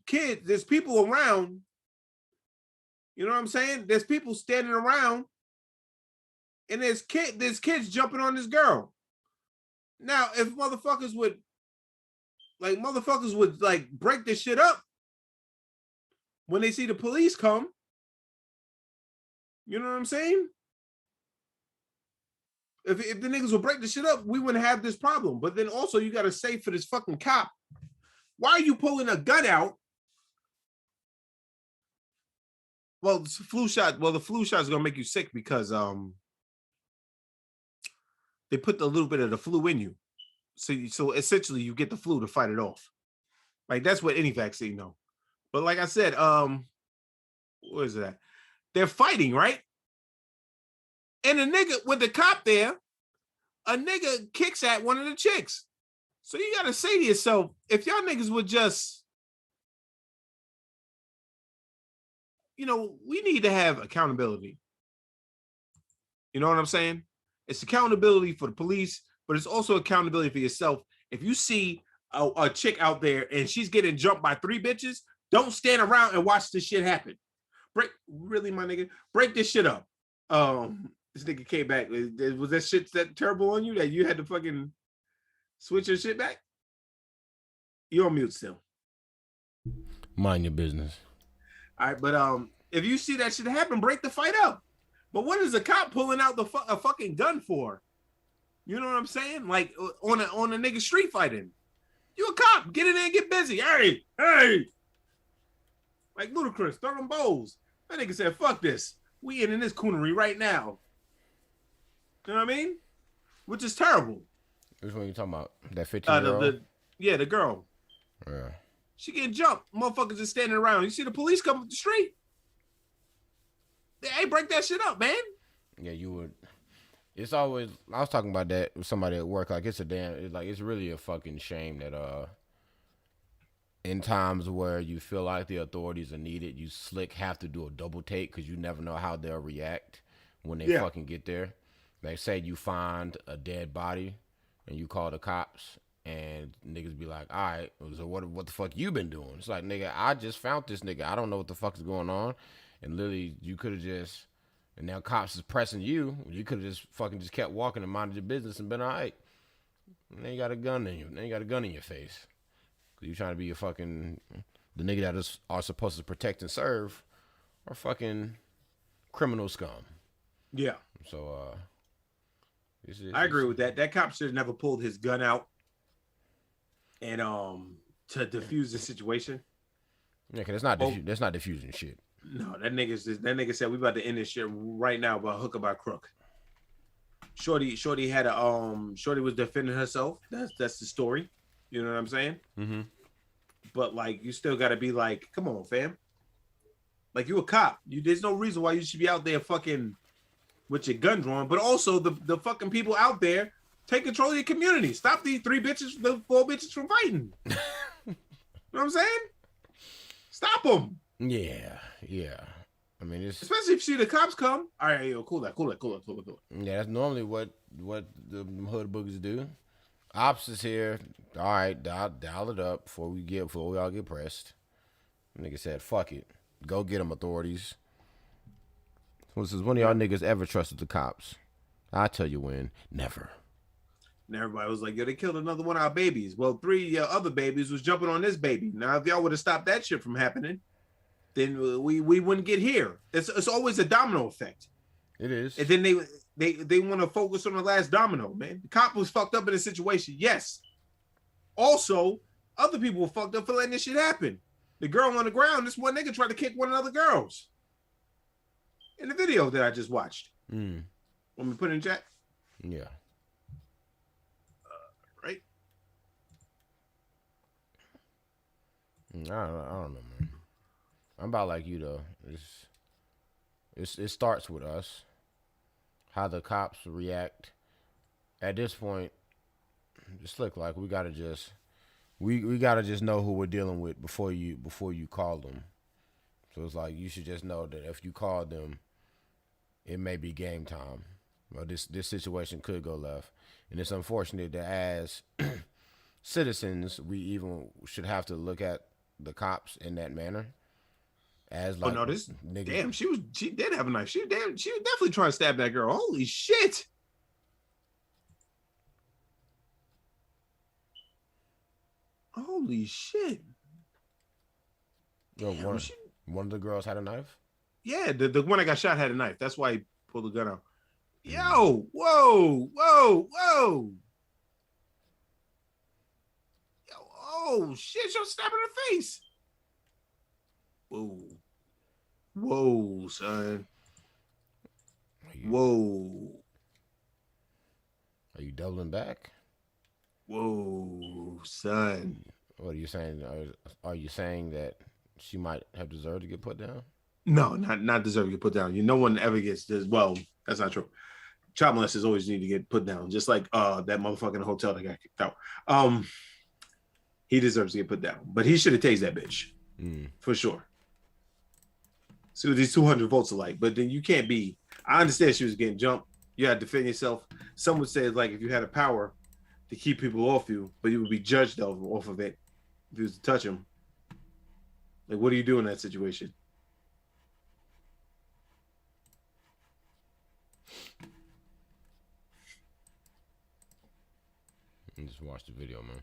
kids, there's people around. You know what I'm saying? There's people standing around, and there's kids jumping on this girl. Now, if motherfuckers would break this shit up when they see the police come, you know what I'm saying? If the niggas would break the shit up, we wouldn't have this problem. But then also you got to say for this fucking cop, why are you pulling a gun out? Well, the flu shot is gonna make you sick because they put a little bit of the flu in you. So essentially you get the flu to fight it off. Like that's what any vaccine know. But like I said, what is that? They're fighting, right? And a nigga with the cop there, a nigga kicks at one of the chicks. So you gotta say to yourself, if y'all niggas would just, we need to have accountability. You know what I'm saying? It's accountability for the police, but it's also accountability for yourself. If you see a chick out there and she's getting jumped by 3 bitches, don't stand around and watch this shit happen. Really, my nigga, break this shit up. This nigga came back. Was that shit that terrible on you that you had to fucking switch your shit back? You're on mute still. Mind your business. All right, but if you see that shit happen, break the fight up. But what is a cop pulling out a fucking gun for? You know what I'm saying? Like on a nigga street fighting. You a cop? Get in there and get busy. Hey. Like Ludacris, throw them bowls. That nigga said, "Fuck this. We in this coonery right now." You know what I mean? Which is terrible. Which one you talking about? That 15-year-old? Yeah, the girl. Yeah. She getting jumped. Motherfuckers just standing around. You see the police come up the street. Hey, break that shit up, man. Yeah, you would. It's always. I was talking about that with somebody at work. Like it's really a fucking shame that in times where you feel like the authorities are needed, you have to do a double take because you never know how they'll react when they fucking get there. Like, say you find a dead body and you call the cops and niggas be like, all right, so what the fuck you been doing? It's like, nigga, I just found this nigga. I don't know what the fuck is going on. And literally, you could have just, and now cops is pressing you. You could have just fucking just kept walking and minded your business and been all right. And then you got a gun in you. Then you got a gun in your face. Because you trying to be a fucking, the nigga that are supposed to protect and serve are fucking criminal scum. Yeah. So, I agree with that. That cop should have never pulled his gun out and to defuse the situation. Yeah, cause that's not diffusing shit. No, that nigga said we about to end this shit right now by hook or by crook. Shorty had Shorty was defending herself. That's the story. You know what I'm saying? Mm-hmm. But like, you still gotta be like, come on, fam. Like, you a cop. There's no reason why you should be out there fucking with your gun drawn, but also the fucking people out there, take control of your community. Stop these 4 bitches from fighting. You know what I'm saying? Stop them. Yeah. I mean, it's especially if you see the cops come. All right, yo, cool that. Yeah, that's normally what the hood boogers do. Ops is here. All right, dial it up before we all get pressed. Nigga said, fuck it. Go get them, authorities. Was one of y'all niggas ever trusted the cops? I tell you when. Never. And everybody was like, yo, they killed another one of our babies. Well, 3 other babies was jumping on this baby. Now, if y'all would have stopped that shit from happening, then we wouldn't get here. It's always a domino effect. It is. And then they want to focus on the last domino, man. The cop was fucked up in a situation, yes. Also, other people were fucked up for letting this shit happen. The girl on the ground, this one nigga tried to kick one of the other girls. In the video that I just watched. Want me to put it in chat? Yeah. Right? I don't know, man. I'm about like you though. It starts with us. How the cops react. At this point, just look like we gotta just know who we're dealing with before you call them. So it's like you should just know that if you call them, it may be game time. Well, this situation could go left, and it's unfortunate that as citizens, we even should have to look at the cops in that manner. As like, oh no, this nigga. Damn, she did have a knife. She was definitely trying to stab that girl. Holy shit! Holy shit! Yo, one of the girls had a knife? Yeah, the one that got shot had a knife. That's why he pulled the gun out. Yo, whoa. Yo, oh shit, she'll stab in her face. Whoa, son. Whoa. Are you doubling back? Whoa, son. What are you saying? Are you saying that she might have deserved to get put down? No, not deserve to get put down. No one ever gets this. Well, that's not true. Child molesters always need to get put down, just like that motherfucking hotel that got kicked out. He deserves to get put down, but he should have tased that bitch for sure. See what these 200 volts are like, but then you can't be. I understand she was getting jumped. You had to defend yourself. Some would say like if you had a power to keep people off you, but you would be judged off of it if you was to touch them. Like, what do you do in that situation? And just watch the video, man.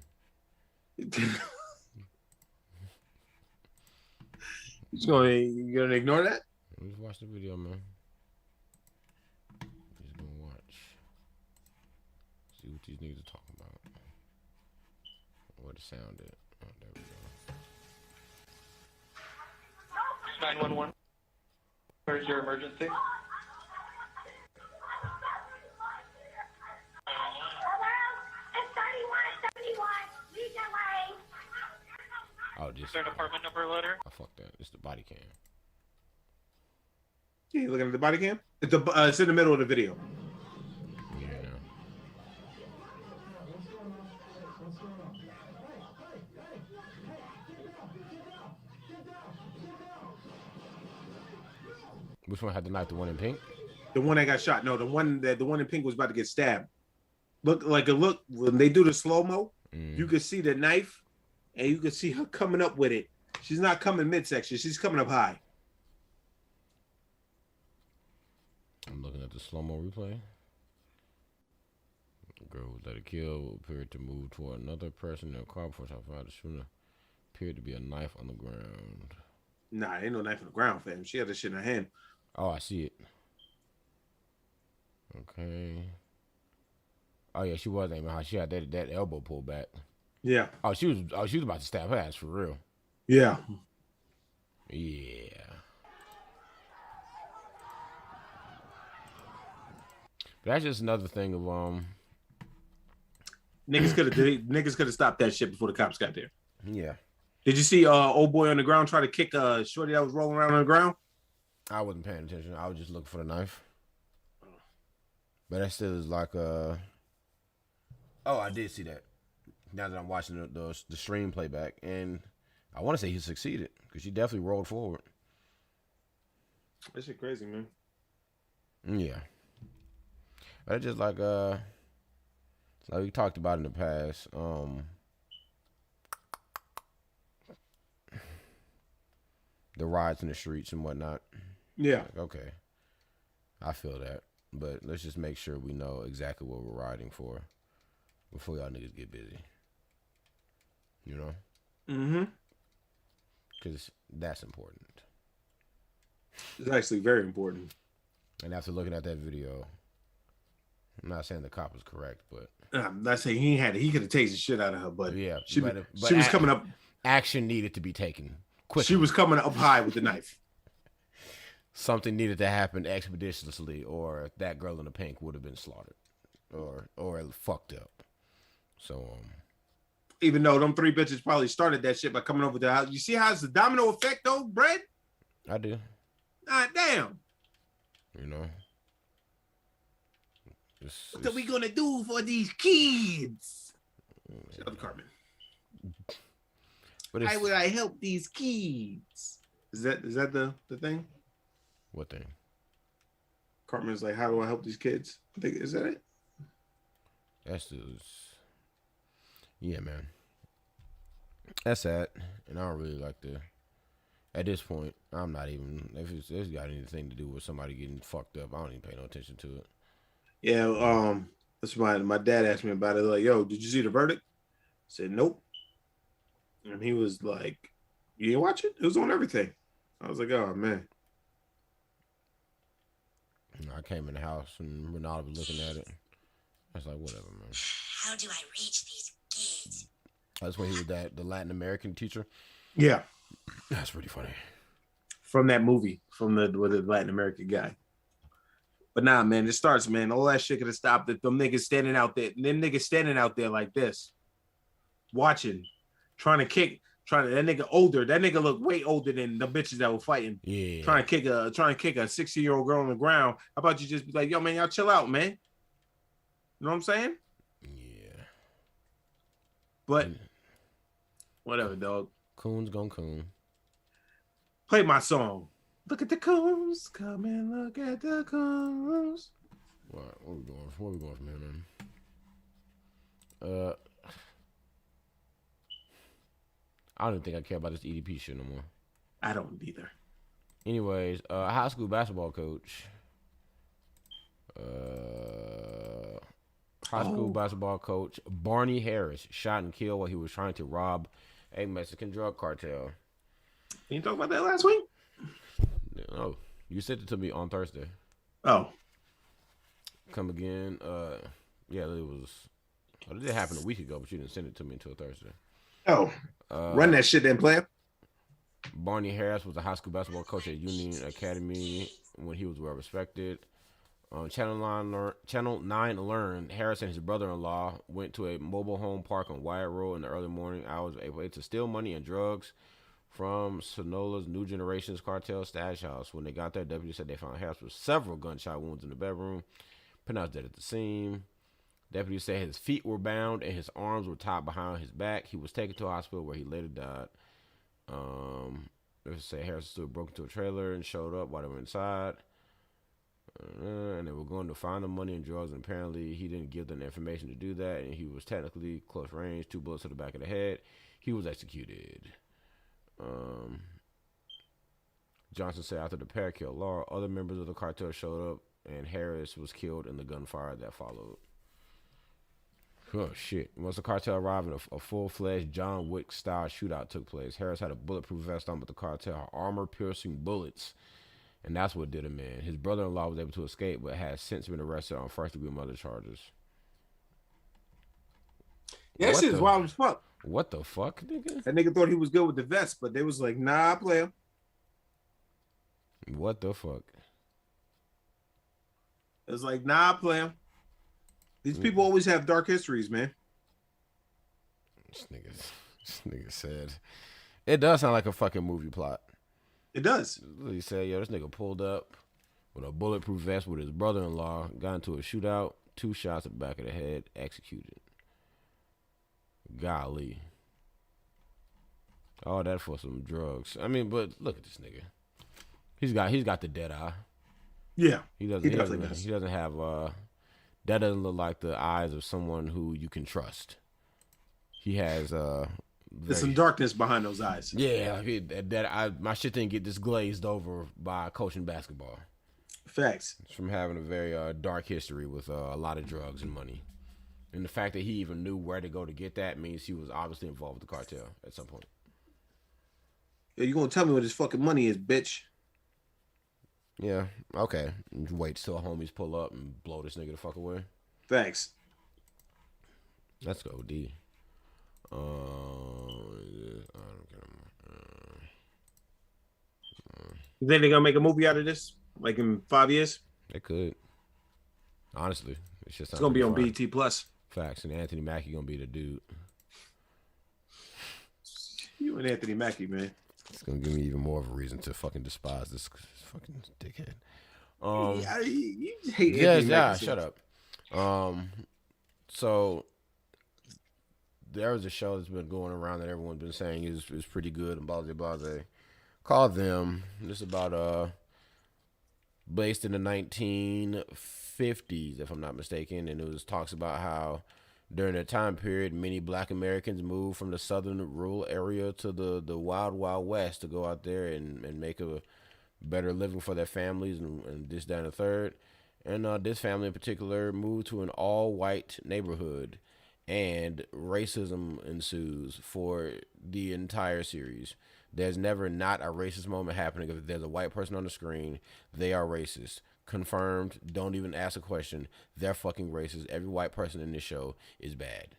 You gonna ignore that? Just watch the video, man. Just gonna watch. See what these niggas are talking about. Where the sound is. Oh, there we go. 911. Where's your emergency? Oh, this. Is there an apartment number letter? I fucked that. It's the body cam. Yeah, you looking at the body cam? It's in the middle of the video. Yeah. Which one had the knife? The one in pink? The one that got shot. No, the one in pink was about to get stabbed. Look when they do the slow-mo, you can see the knife and you can see her coming up with it. She's not coming midsection, she's coming up high. I'm looking at the slow-mo replay. The girl who was let it kill appeared to move toward another person in a car before I found the shooter. Appeared to be a knife on the ground. Nah, ain't no knife on the ground, fam. She had this shit in her hand. Oh, I see it. Okay. Oh yeah, she was aiming high. She had that elbow pulled back. Yeah. Oh, she was about to stab her ass for real. Yeah. Yeah. But that's just another thing of Niggas could have stopped that shit before the cops got there. Yeah. Did you see old boy on the ground try to kick a shorty that was rolling around on the ground? I wasn't paying attention. I was just looking for the knife. But that still is like oh, I did see that. Now that I'm watching the stream playback, and I want to say he succeeded because she definitely rolled forward. That shit crazy, man. Yeah. But it's just like we talked about in the past, the riots in the streets and whatnot. Yeah. Like, okay. I feel that. But let's just make sure we know exactly what we're riding for before y'all niggas get busy. You know? Mm-hmm. Because that's important. It's actually very important. And after looking at that video, I'm not saying the cop was correct, but I'm not saying he could have tased the shit out of her, but yeah, she but was coming up. Action needed to be taken quickly. She was coming up high with the knife. Something needed to happen expeditiously, or that girl in the pink would have been slaughtered, or fucked up. So, even though them three bitches probably started that shit by coming over to the house. You see how it's a domino effect, though, Brad? I do. God damn. You know. What are we gonna do for these kids? Shout out to Carmen. How would I help these kids? Is that the thing? What thing? Carmen's like, how do I help these kids? I think, is that it? That's just, yeah, man. That's that, and I don't really like to. At this point, I'm not even. If it's got anything to do with somebody getting fucked up, I don't even pay no attention to it. Yeah, that's my dad asked me about it. Like, yo, did you see the verdict? I said, nope. And he was like, you didn't watch it? It was on everything. I was like, oh man. I came in the house and Ronaldo was looking at it. I was like, whatever, man. How do I reach these kids? That's when he was the Latin American teacher. Yeah. That's pretty funny. From that movie, with the Latin American guy. But nah, man, it starts, man. All that shit could have stopped if them niggas standing out there. Them niggas standing out there like this, watching, trying to kick. That nigga older. That nigga look way older than the bitches that were fighting. Yeah. Trying to kick a 60-year-old girl on the ground. How about you just be like, yo, man, y'all chill out, man. You know what I'm saying? Yeah. But whatever, dog. Coon's gone coon. Play my song. Look at the coons. Come and look at the coons. What are we going? Where are we going from here, man? I don't even think I care about this EDP shit no more. I don't either. Anyways, high school basketball coach. High school basketball coach Barney Harris shot and killed while he was trying to rob a Mexican drug cartel. You talk about that last week? No, you sent it to me on Thursday. Oh, Come again. Yeah, it was. Oh, it did happen a week ago, but you didn't send it to me until Thursday. oh, run that shit then, player. Barney Harris was a high school basketball coach at Union Academy when he was well respected. Channel 9 learned Harris and his brother-in-law went to a mobile home park on Wyatt Road in the early morning hours of April to steal money and drugs from Sonola's New Generations cartel stash house. When they got there, deputies said they found Harris with several gunshot wounds in the bedroom, pronounced dead at the scene. Deputies said his feet were bound and his arms were tied behind his back. He was taken to a hospital where he later died. They say Harris stood broke into a trailer and showed up while they were inside. And they were going to find the money and drugs, and apparently he didn't give them the information to do that, and he was technically close range, 2 bullets to the back of the head. He was executed. Johnson said after the pair killed Laura, other members of the cartel showed up, and Harris was killed in the gunfire that followed. Oh, shit. Once the cartel arrived, a full-fledged John Wick-style shootout took place. Harris had a bulletproof vest on, but the cartel had armor-piercing bullets. And that's what did him in. His brother-in-law was able to escape, but has since been arrested on first-degree murder charges. Yeah, that shit is wild as fuck. What the fuck, nigga? That nigga thought he was good with the vest, but they was like, nah, player. What the fuck? It was like, nah, player. These people always have dark histories, man. This nigga said. It does sound like a fucking movie plot. It does. He said, yo, this nigga pulled up with a bulletproof vest with his brother-in-law, got into a shootout, 2 shots at the back of the head, executed. Golly. All that for some drugs. I mean, but look at this nigga. He's got the dead eye. Yeah. He doesn't have that doesn't look like the eyes of someone who you can trust. He has there's some darkness behind those eyes. Yeah, my shit didn't get this glazed over by coaching basketball. Facts. It's from having a very dark history with a lot of drugs and money. And the fact that he even knew where to go to get that means he was obviously involved with the cartel at some point. Yeah, you gonna tell me what his fucking money is, bitch? Yeah, okay. Wait till homies pull up and blow this nigga the fuck away. Thanks. Let's go, D. You think they're gonna make a movie out of this? Like in 5 years? They could. Honestly, it's gonna be on BET Plus. Facts, and Anthony Mackie gonna be the dude. You and Anthony Mackie, man. It's gonna give me even more of a reason to fucking despise this fucking dickhead. You hate Anthony Mackie. Shut up. So there was a show that's been going around that everyone's been saying is pretty good and blase. Called Them. This is about based in the 1950s, if I'm not mistaken, and it talks about how during that time period, many black Americans moved from the southern rural area to the wild, wild west to go out there and make a better living for their families and this, that, and the third. And this family in particular moved to an all-white neighborhood, and racism ensues for the entire series. There's never not a racist moment happening. If there's a white person on the screen, they are racist. Confirmed. Don't even ask a question. They're fucking racist. Every white person in this show is bad.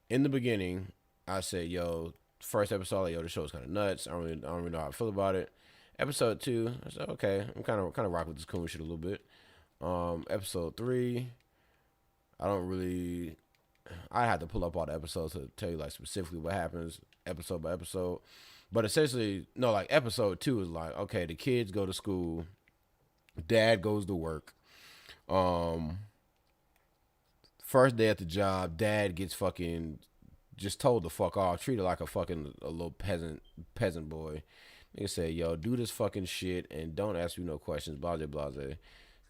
In the beginning, I said, yo, first episode, like, yo, the show's kind of nuts. I don't really know how I feel about it. Episode 2, I said, okay, I'm kind of rock with this coon shit a little bit. Episode 3, I had to pull up all the episodes to tell you like specifically what happens episode by episode. But essentially, no, like episode 2 is like, okay, the kids go to school, dad goes to work. First day at the job, dad gets fucking just told to fuck off, treated like a little peasant boy. Nigga say, yo, do this fucking shit and don't ask me no questions, blase.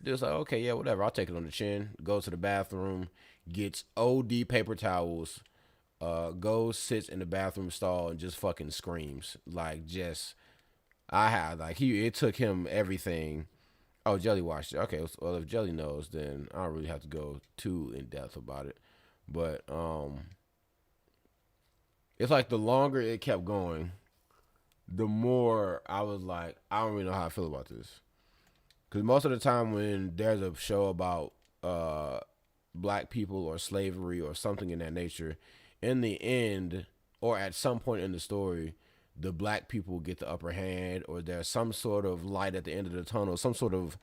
Dude's like, okay, yeah, whatever, I'll take it on the chin. Goes to the bathroom, gets OD paper towels, goes, sits in the bathroom stall and just fucking screams. Like, it took him everything Oh, Jelly watched it. Okay, well if Jelly knows, then I don't really have to go too in depth about it. But it's like the longer it kept going, the more I was like, I don't really know how I feel about this. Because most of the time when there's a show about black people or slavery or something in that nature, in the end or at some point in the story, the black people get the upper hand, or there's some sort of light at the end of the tunnel, some sort of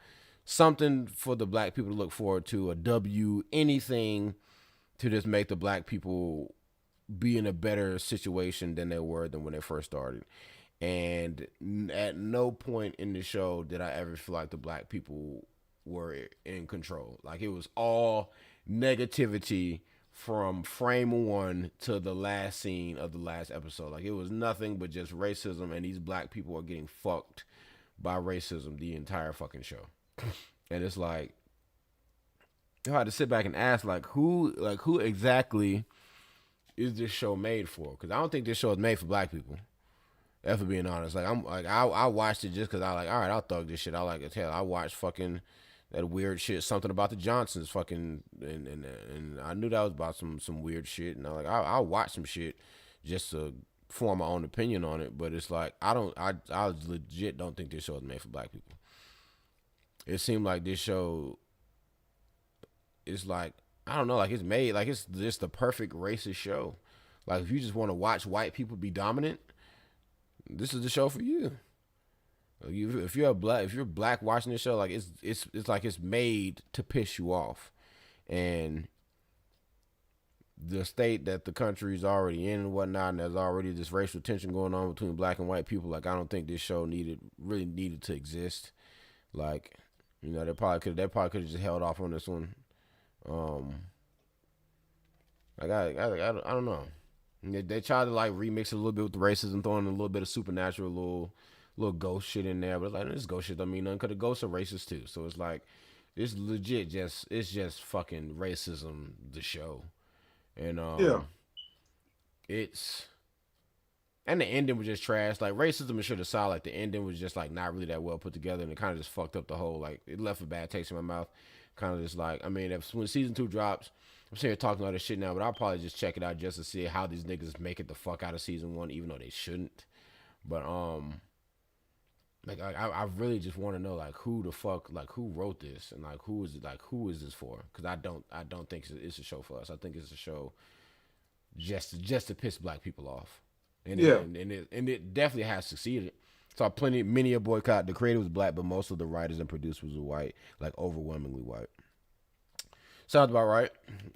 something for the black people to look forward to, a W, anything to just make the black people be in a better situation than they were than when they first started. And at no point in the show did I ever feel like the black people were in control. Like it was all negativity from frame one to the last scene of the last episode. Like it was nothing but just racism, and these black people are getting fucked by racism the entire fucking show. And it's like, I had to sit back and ask, who exactly is this show made for? Because I don't think this show is made for black people. If for being honest, I watched it just because I like, all right, I'll thug this shit. I like it. Hell, I watched fucking that weird shit, something about the Johnsons, fucking, and I knew that was about some weird shit, and I'll watch some shit just to form my own opinion on it. But it's like I legit don't think this show is made for black people. It seemed like this show is like, I don't know, like it's made like it's just the perfect racist show. Like if you just want to watch white people be dominant, this is the show for you. If you're black watching this show, like it's like it's made to piss you off, and the state that the country is already in and whatnot, and there's already this racial tension going on between black and white people. Like I don't think this show really needed to exist. Like, you know, they probably could have just held off on this one. Like I don't know. They tried to like remix it a little bit with the racism, throwing a little bit of supernatural, little ghost shit in there. But it's like, this ghost shit don't mean nothing because the ghosts are racist too. So it's like, it's legit it's just fucking racism, the show. And it's, and the ending was just trash. Like racism is sure to solid. Like the ending was just like not really that well put together, and it kind of just fucked up the whole, like it left a bad taste in my mouth. Kind of just like, I mean, when season 2 drops, I'm sitting here talking all this shit now, but I'll probably just check it out just to see how these niggas make it the fuck out of season 1, even though they shouldn't. But like I really just want to know like who the fuck, like who wrote this, and like who is this for? Because I don't think it's a show for us. I think it's a show just to piss black people off. And it definitely has succeeded. Saw many a boycott. The creator was black, but most of the writers and producers were white, like overwhelmingly white. Sounds about right.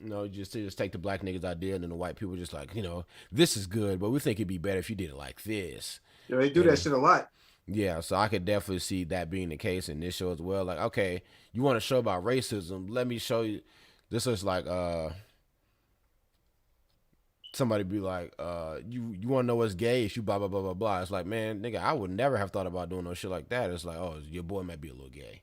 You know, just take the black niggas idea, and then the white people just like, you know, this is good, but we think it'd be better if you did it like this. Yeah, they do that shit a lot. Yeah, so I could definitely see that being the case in this show as well. Like, okay, you want a show about racism? Let me show you. This is like, somebody be like, you want to know what's gay? If you blah blah blah blah blah. It's like, man, nigga, I would never have thought about doing no shit like that. It's like, oh, your boy might be a little gay.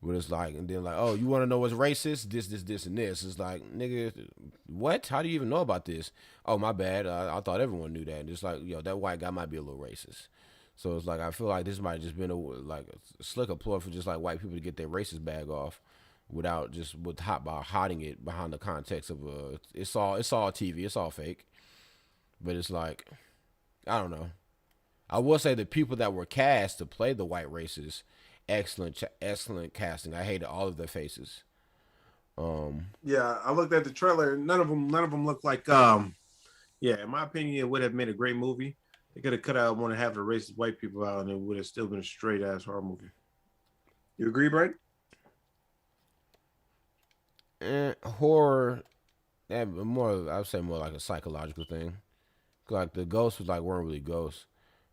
But it's like, and then like, oh, you want to know what's racist? This, and this. It's like, nigga, what? How do you even know about this? Oh, my bad. I thought everyone knew that. And it's like, yo, that white guy might be a little racist. So it's like, I feel like this might just been a slick ploy for just like white people to get their racist bag off with hiding it behind the context of it's all TV, it's all fake. But it's like, I don't know. I will say the people that were cast to play the white races, excellent casting. I hated all of their faces. Yeah, I looked at the trailer. None of them look like. Yeah, in my opinion, it would have made a great movie. They could have cut out one and have the racist white people out, and it would have still been a straight ass horror movie. You agree, Brent? Horror, I would say more like a psychological thing. Like the ghosts weren't really ghosts,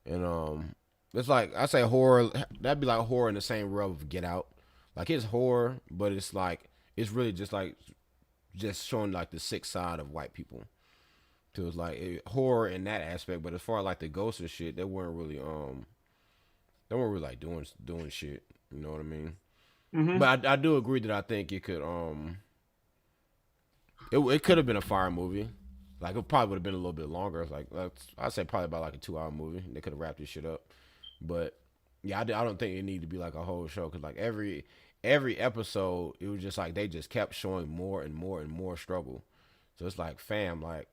and it's like I say horror. That'd be like horror in the same realm of Get Out. Like it's horror, but it's like it's really just showing like the sick side of white people. So it's like horror in that aspect, but as far as like the ghosts and shit, they weren't really like doing shit. You know what I mean? Mm-hmm. But I do agree that I think it could it could have been a fire movie. Like it probably would have been a little bit longer. Like I'd say probably about like a 2-hour movie. They could have wrapped this shit up. But yeah, I don't think it need to be like a whole show, because like every every episode it was just like they just kept showing more and more and more struggle. So it's like, fam, like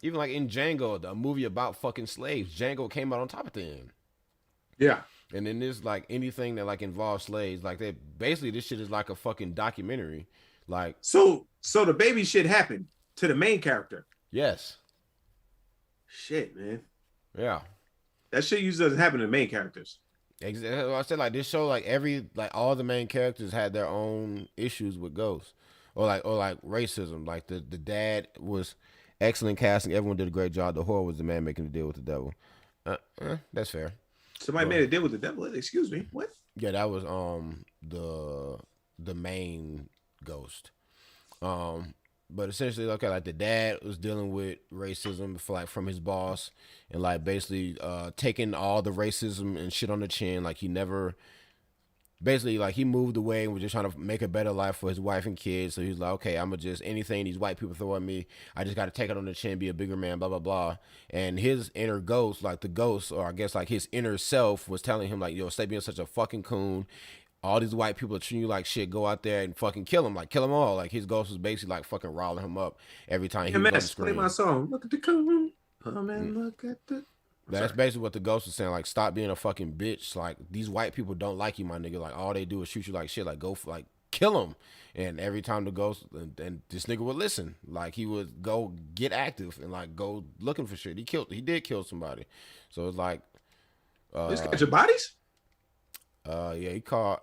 even like in Django, the movie about fucking slaves, Django came out on top at the end. Yeah. And then there's like anything that like involves slaves, like they basically this shit is like a fucking documentary. Like So the baby shit happened to the main character. yes. Shit, man. Yeah. That shit usually doesn't happen to the main characters. Exactly. I said like this show, like all the main characters had their own issues with ghosts, or like racism. Like the dad was excellent casting. Everyone did a great job. The whore was the man making the deal with the devil. That's fair. Somebody made a deal with the devil. Excuse me. What? Yeah, that was the main ghost. But essentially, okay, like the dad was dealing with racism for like from his boss, and like basically taking all the racism and shit on the chin. Like he never, basically like he moved away and was just trying to make a better life for his wife and kids. So he's like, okay, I'm gonna just anything these white people throw at me, I just got to take it on the chin, be a bigger man, blah blah blah. And his inner ghost, like the ghost, or I guess like his inner self, was telling him like, yo, stay being such a fucking coon. All these white people are treating you like shit. Go out there and fucking kill them. Like, kill them all. Like, his ghost was basically like fucking riling him up every time he was on the MS, play screen. my song. Look at the coon. Come and look at the. That's basically what the ghost was saying. Like, stop being a fucking bitch. Like, these white people don't like you, my nigga. Like, all they do is shoot you like shit. Like, go like kill them. And every time the ghost and this nigga would listen. Like, he would go get active and like go looking for shit. He did kill somebody. So it's like, Just catching bodies. yeah, he caught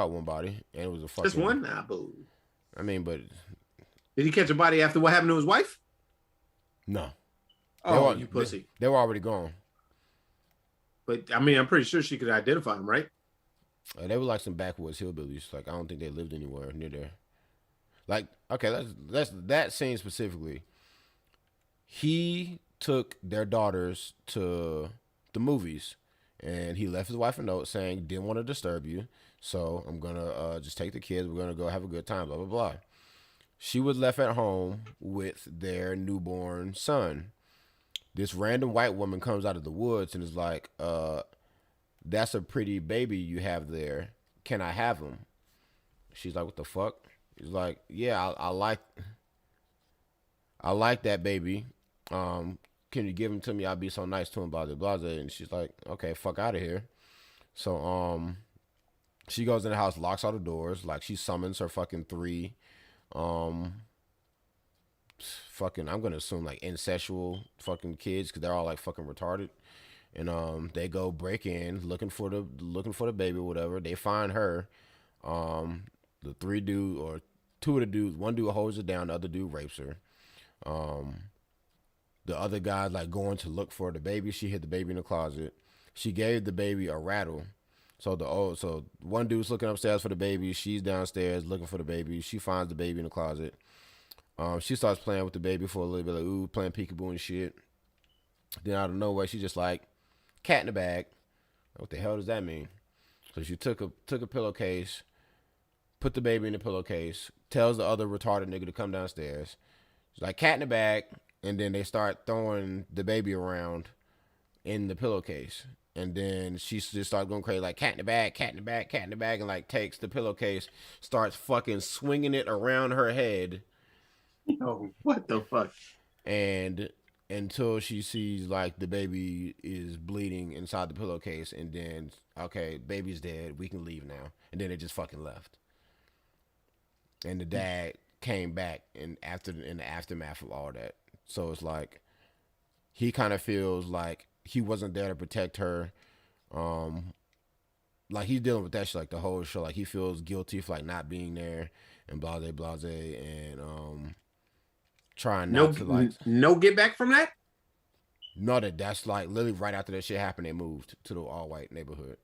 one body, and it was a fucking. Just one? Nah, boo. I mean, but Did he catch a body after what happened to his wife? no. Oh, you pussy. They were already gone. But I mean, I'm pretty sure she could identify him, right? They were like some backwoods hillbillies. Like I don't think they lived anywhere near there. Like okay, that's that scene specifically. He took their daughters to the movies. And he left his wife a note saying, didn't want to disturb you. So I'm going to just take the kids. We're going to go have a good time, blah, blah, blah. She was left at home with their newborn son. This random white woman comes out of the woods and is like, that's a pretty baby you have there. Can I have him? She's like, what the fuck? He's like, yeah, I like that baby. Can you give him to me? I'll be so nice to him, blah, blah, blah. And she's like, okay, fuck out of here. So, she goes in the house, locks all the doors. Like, she summons her fucking three, fucking, I'm going to assume, like, incestual fucking kids, because they're all, like, fucking retarded. And, they go break in, looking for the baby or whatever. They find her. The three dudes, or two of the dudes, one dude holds her down, the other dude rapes her. The other guy's like going to look for the baby. She hid the baby in the closet. She gave the baby a rattle. So one dude's looking upstairs for the baby. She's downstairs looking for the baby. She finds the baby in the closet. She starts playing with the baby for a little bit, like ooh, playing peekaboo and shit. Then out of nowhere, she just like cat in the bag. What the hell does that mean? So she took a pillowcase, put the baby in the pillowcase, tells the other retarded nigga to come downstairs. She's like cat in the bag. And then they start throwing the baby around in the pillowcase. And then she just starts going crazy, like cat in the bag, cat in the bag, cat in the bag, and like takes the pillowcase, starts fucking swinging it around her head. Oh, what the fuck? And until she sees like the baby is bleeding inside the pillowcase, and then, okay, baby's dead, we can leave now. And then they just fucking left. And the dad came back in the aftermath of all that. So it's like he kind of feels like he wasn't there to protect her. Like he's dealing with that shit like the whole show. Like he feels guilty for like not being there and blase blase and trying not to like no get back from that. No, that's like literally right after that shit happened, they moved to the all white neighborhood.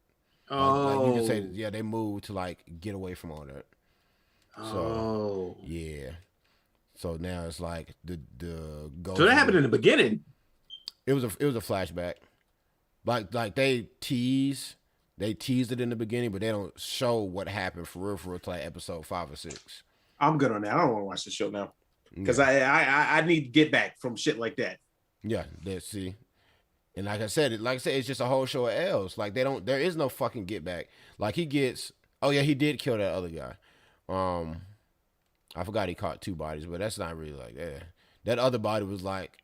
Oh, like you can say yeah, they moved to like get away from all that. So yeah. So now it's like the ghost. So that happened in the beginning. It was a flashback. Like they teased it in the beginning, but they don't show what happened for real till like episode 5 or 6. I'm good on that. I don't want to watch the show now because I need to get back from shit like that. Yeah, let's see. And like I said, it's just a whole show of L's. Like there is no fucking get back. Like he gets Oh yeah, he did kill that other guy. I forgot he caught 2 bodies, but that's not really like that. That other body was like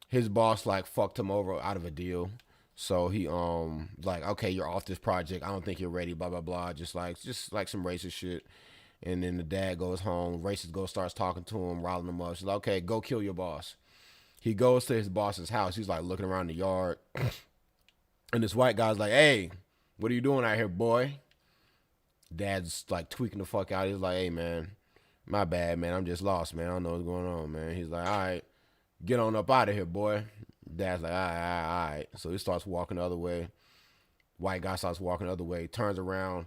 his boss like fucked him over out of a deal. So he like, okay, you're off this project. I don't think you're ready, blah blah blah. Just like some racist shit. And then the dad goes home, racist starts talking to him, riling him up. She's like, okay, go kill your boss. He goes to his boss's house. He's like looking around the yard. And this white guy's like, hey, what are you doing out here, boy? Dad's like tweaking the fuck out. He's like, hey man, my bad, man. I'm just lost, man. I don't know what's going on, man. He's like, all right, get on up out of here, boy. Dad's like, all right. So he starts walking the other way. White guy starts walking the other way, turns around,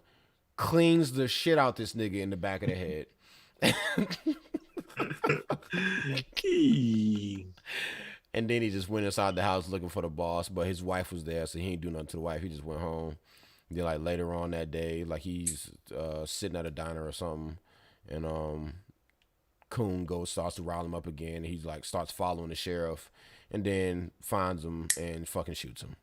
cleans the shit out this nigga in the back of the head. And then he just went inside the house looking for the boss, but his wife was there, so he ain't do nothing to the wife. He just went home. Then like later on that day, like he's sitting at a diner or something, and Coon starts to rile him up again. He's like starts following the sheriff, and then finds him and fucking shoots him.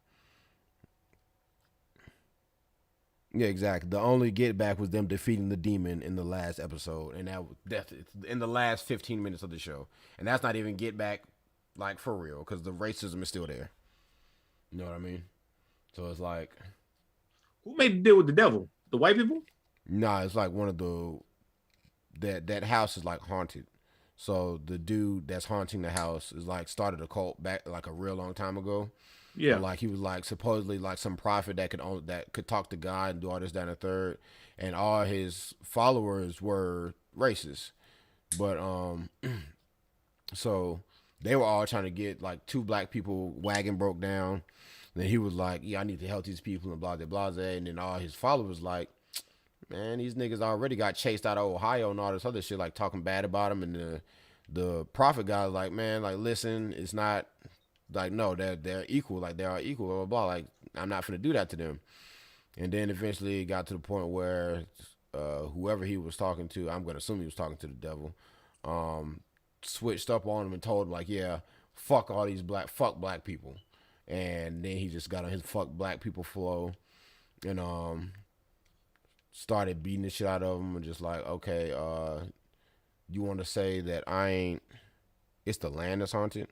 Yeah, exactly. The only get back was them defeating the demon in the last episode, and that's in the last 15 minutes of the show, and that's not even get back like for real because the racism is still there. You know what I mean? So it's like, who made the deal with the devil? The white people? Nah, it's like one of the that house is like haunted. So the dude that's haunting the house is like started a cult back like a real long time ago. Yeah, like he was like supposedly like some prophet that could talk to God and do all this, that, and the third, and all his followers were racist. But so they were all trying to get like 2 black people wagon broke down. Then he was like, yeah, I need to help these people and blah, blah, blah. And then all his followers like, man, these niggas already got chased out of Ohio and all this other shit, like talking bad about him. And the prophet guy was like, man, like, listen, it's not like, no, they're equal. Like, they are equal, blah, blah, blah. Like, I'm not finna do that to them. And then eventually it got to the point where whoever he was talking to, I'm going to assume he was talking to the devil, switched up on him and told him, like, yeah, fuck all these black people. And then he just got on his fuck black people flow and started beating the shit out of him and just like, okay, you want to say that it's the land that's haunted?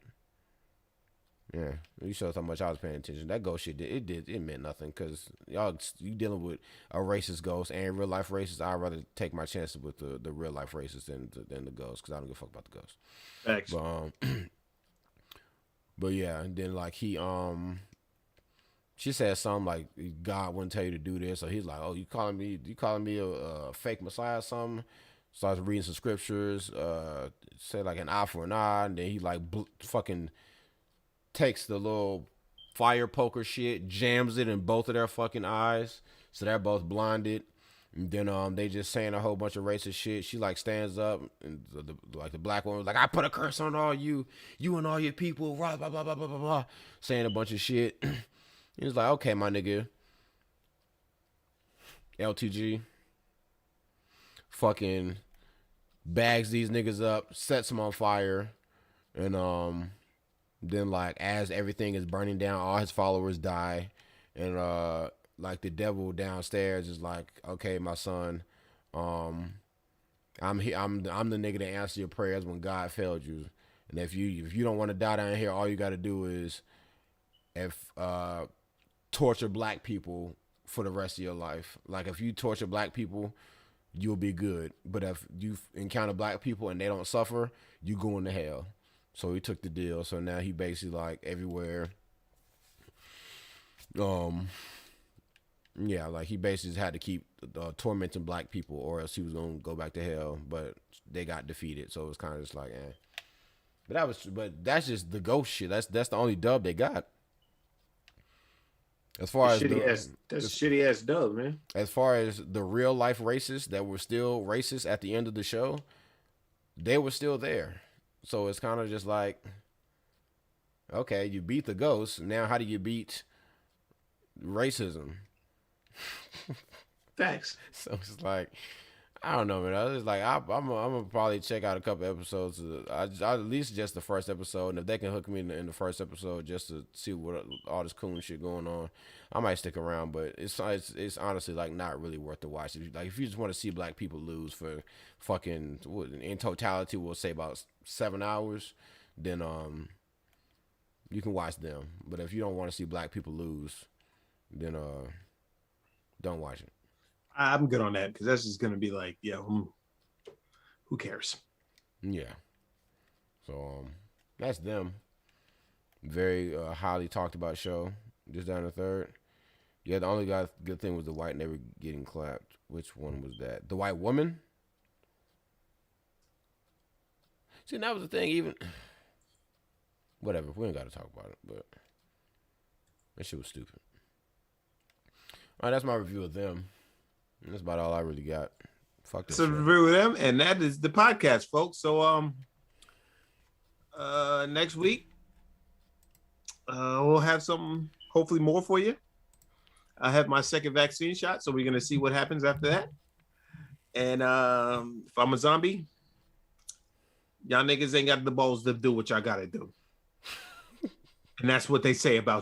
Yeah, you showed how much I was paying attention. That ghost shit, it meant nothing because you dealing with a racist ghost and real life racist. I'd rather take my chances with the real life racist than the ghost because I don't give a fuck about the ghost. Thanks. But yeah, and then like she said something like God wouldn't tell you to do this, so he's like, oh, you calling me a fake messiah or something? Starts reading some scriptures, said like an eye for an eye, and then he like fucking takes the little fire poker shit, jams it in both of their fucking eyes, so they're both blinded. And then they just saying a whole bunch of racist shit. She like stands up and the black woman was like, I put a curse on all you and all your people, blah blah blah blah blah blah blah, saying a bunch of shit. He was like, okay, my nigga, LTG, fucking bags these niggas up, sets them on fire, and then like as everything is burning down, all his followers die, and like the devil downstairs is like, okay, my son, I'm the nigga that answers your prayers when God failed you, and if you don't want to die down here, all you got to do is torture black people for the rest of your life. Like if you torture black people, you'll be good, but if you encounter black people and they don't suffer, you going to hell. So he took the deal. So now he basically like everywhere. Yeah, like he basically had to keep tormenting black people, or else he was gonna go back to hell. But they got defeated, so it was kind of just like, eh. But that's just the ghost shit. That's the only dub they got. As far as shitty ass dub, man. As far as the real life racists that were still racist at the end of the show, they were still there. So it's kind of just like, okay, you beat the ghost. Now how do you beat racism? Facts. So it's like, I don't know, man. I was just like, I'm gonna probably check out a couple episodes. At least just the first episode, and if they can hook me in the first episode just to see what all this cool shit going on, I might stick around. But it's honestly like not really worth the watch. If you just want to see black people lose for fucking in totality, we'll say about 7 hours, then you can watch them. But if you don't want to see black people lose, then don't watch it. I'm good on that because that's just gonna be like, yeah, who cares? Yeah. So that's them. Very highly talked about show. Just down the third. Yeah, the only good thing was the white never getting clapped. Which one was that? The white woman? See, that was the thing. Even whatever. We ain't got to talk about it, but that shit was stupid. All right, that's my review of them. And that's about all I really got. Fuck this. So review with them, and that is the podcast, folks. So next week we'll have something hopefully more for you. I have my second vaccine shot, so we're gonna see what happens after that. And if I'm a zombie, y'all niggas ain't got the balls to do what y'all gotta do. And that's what they say about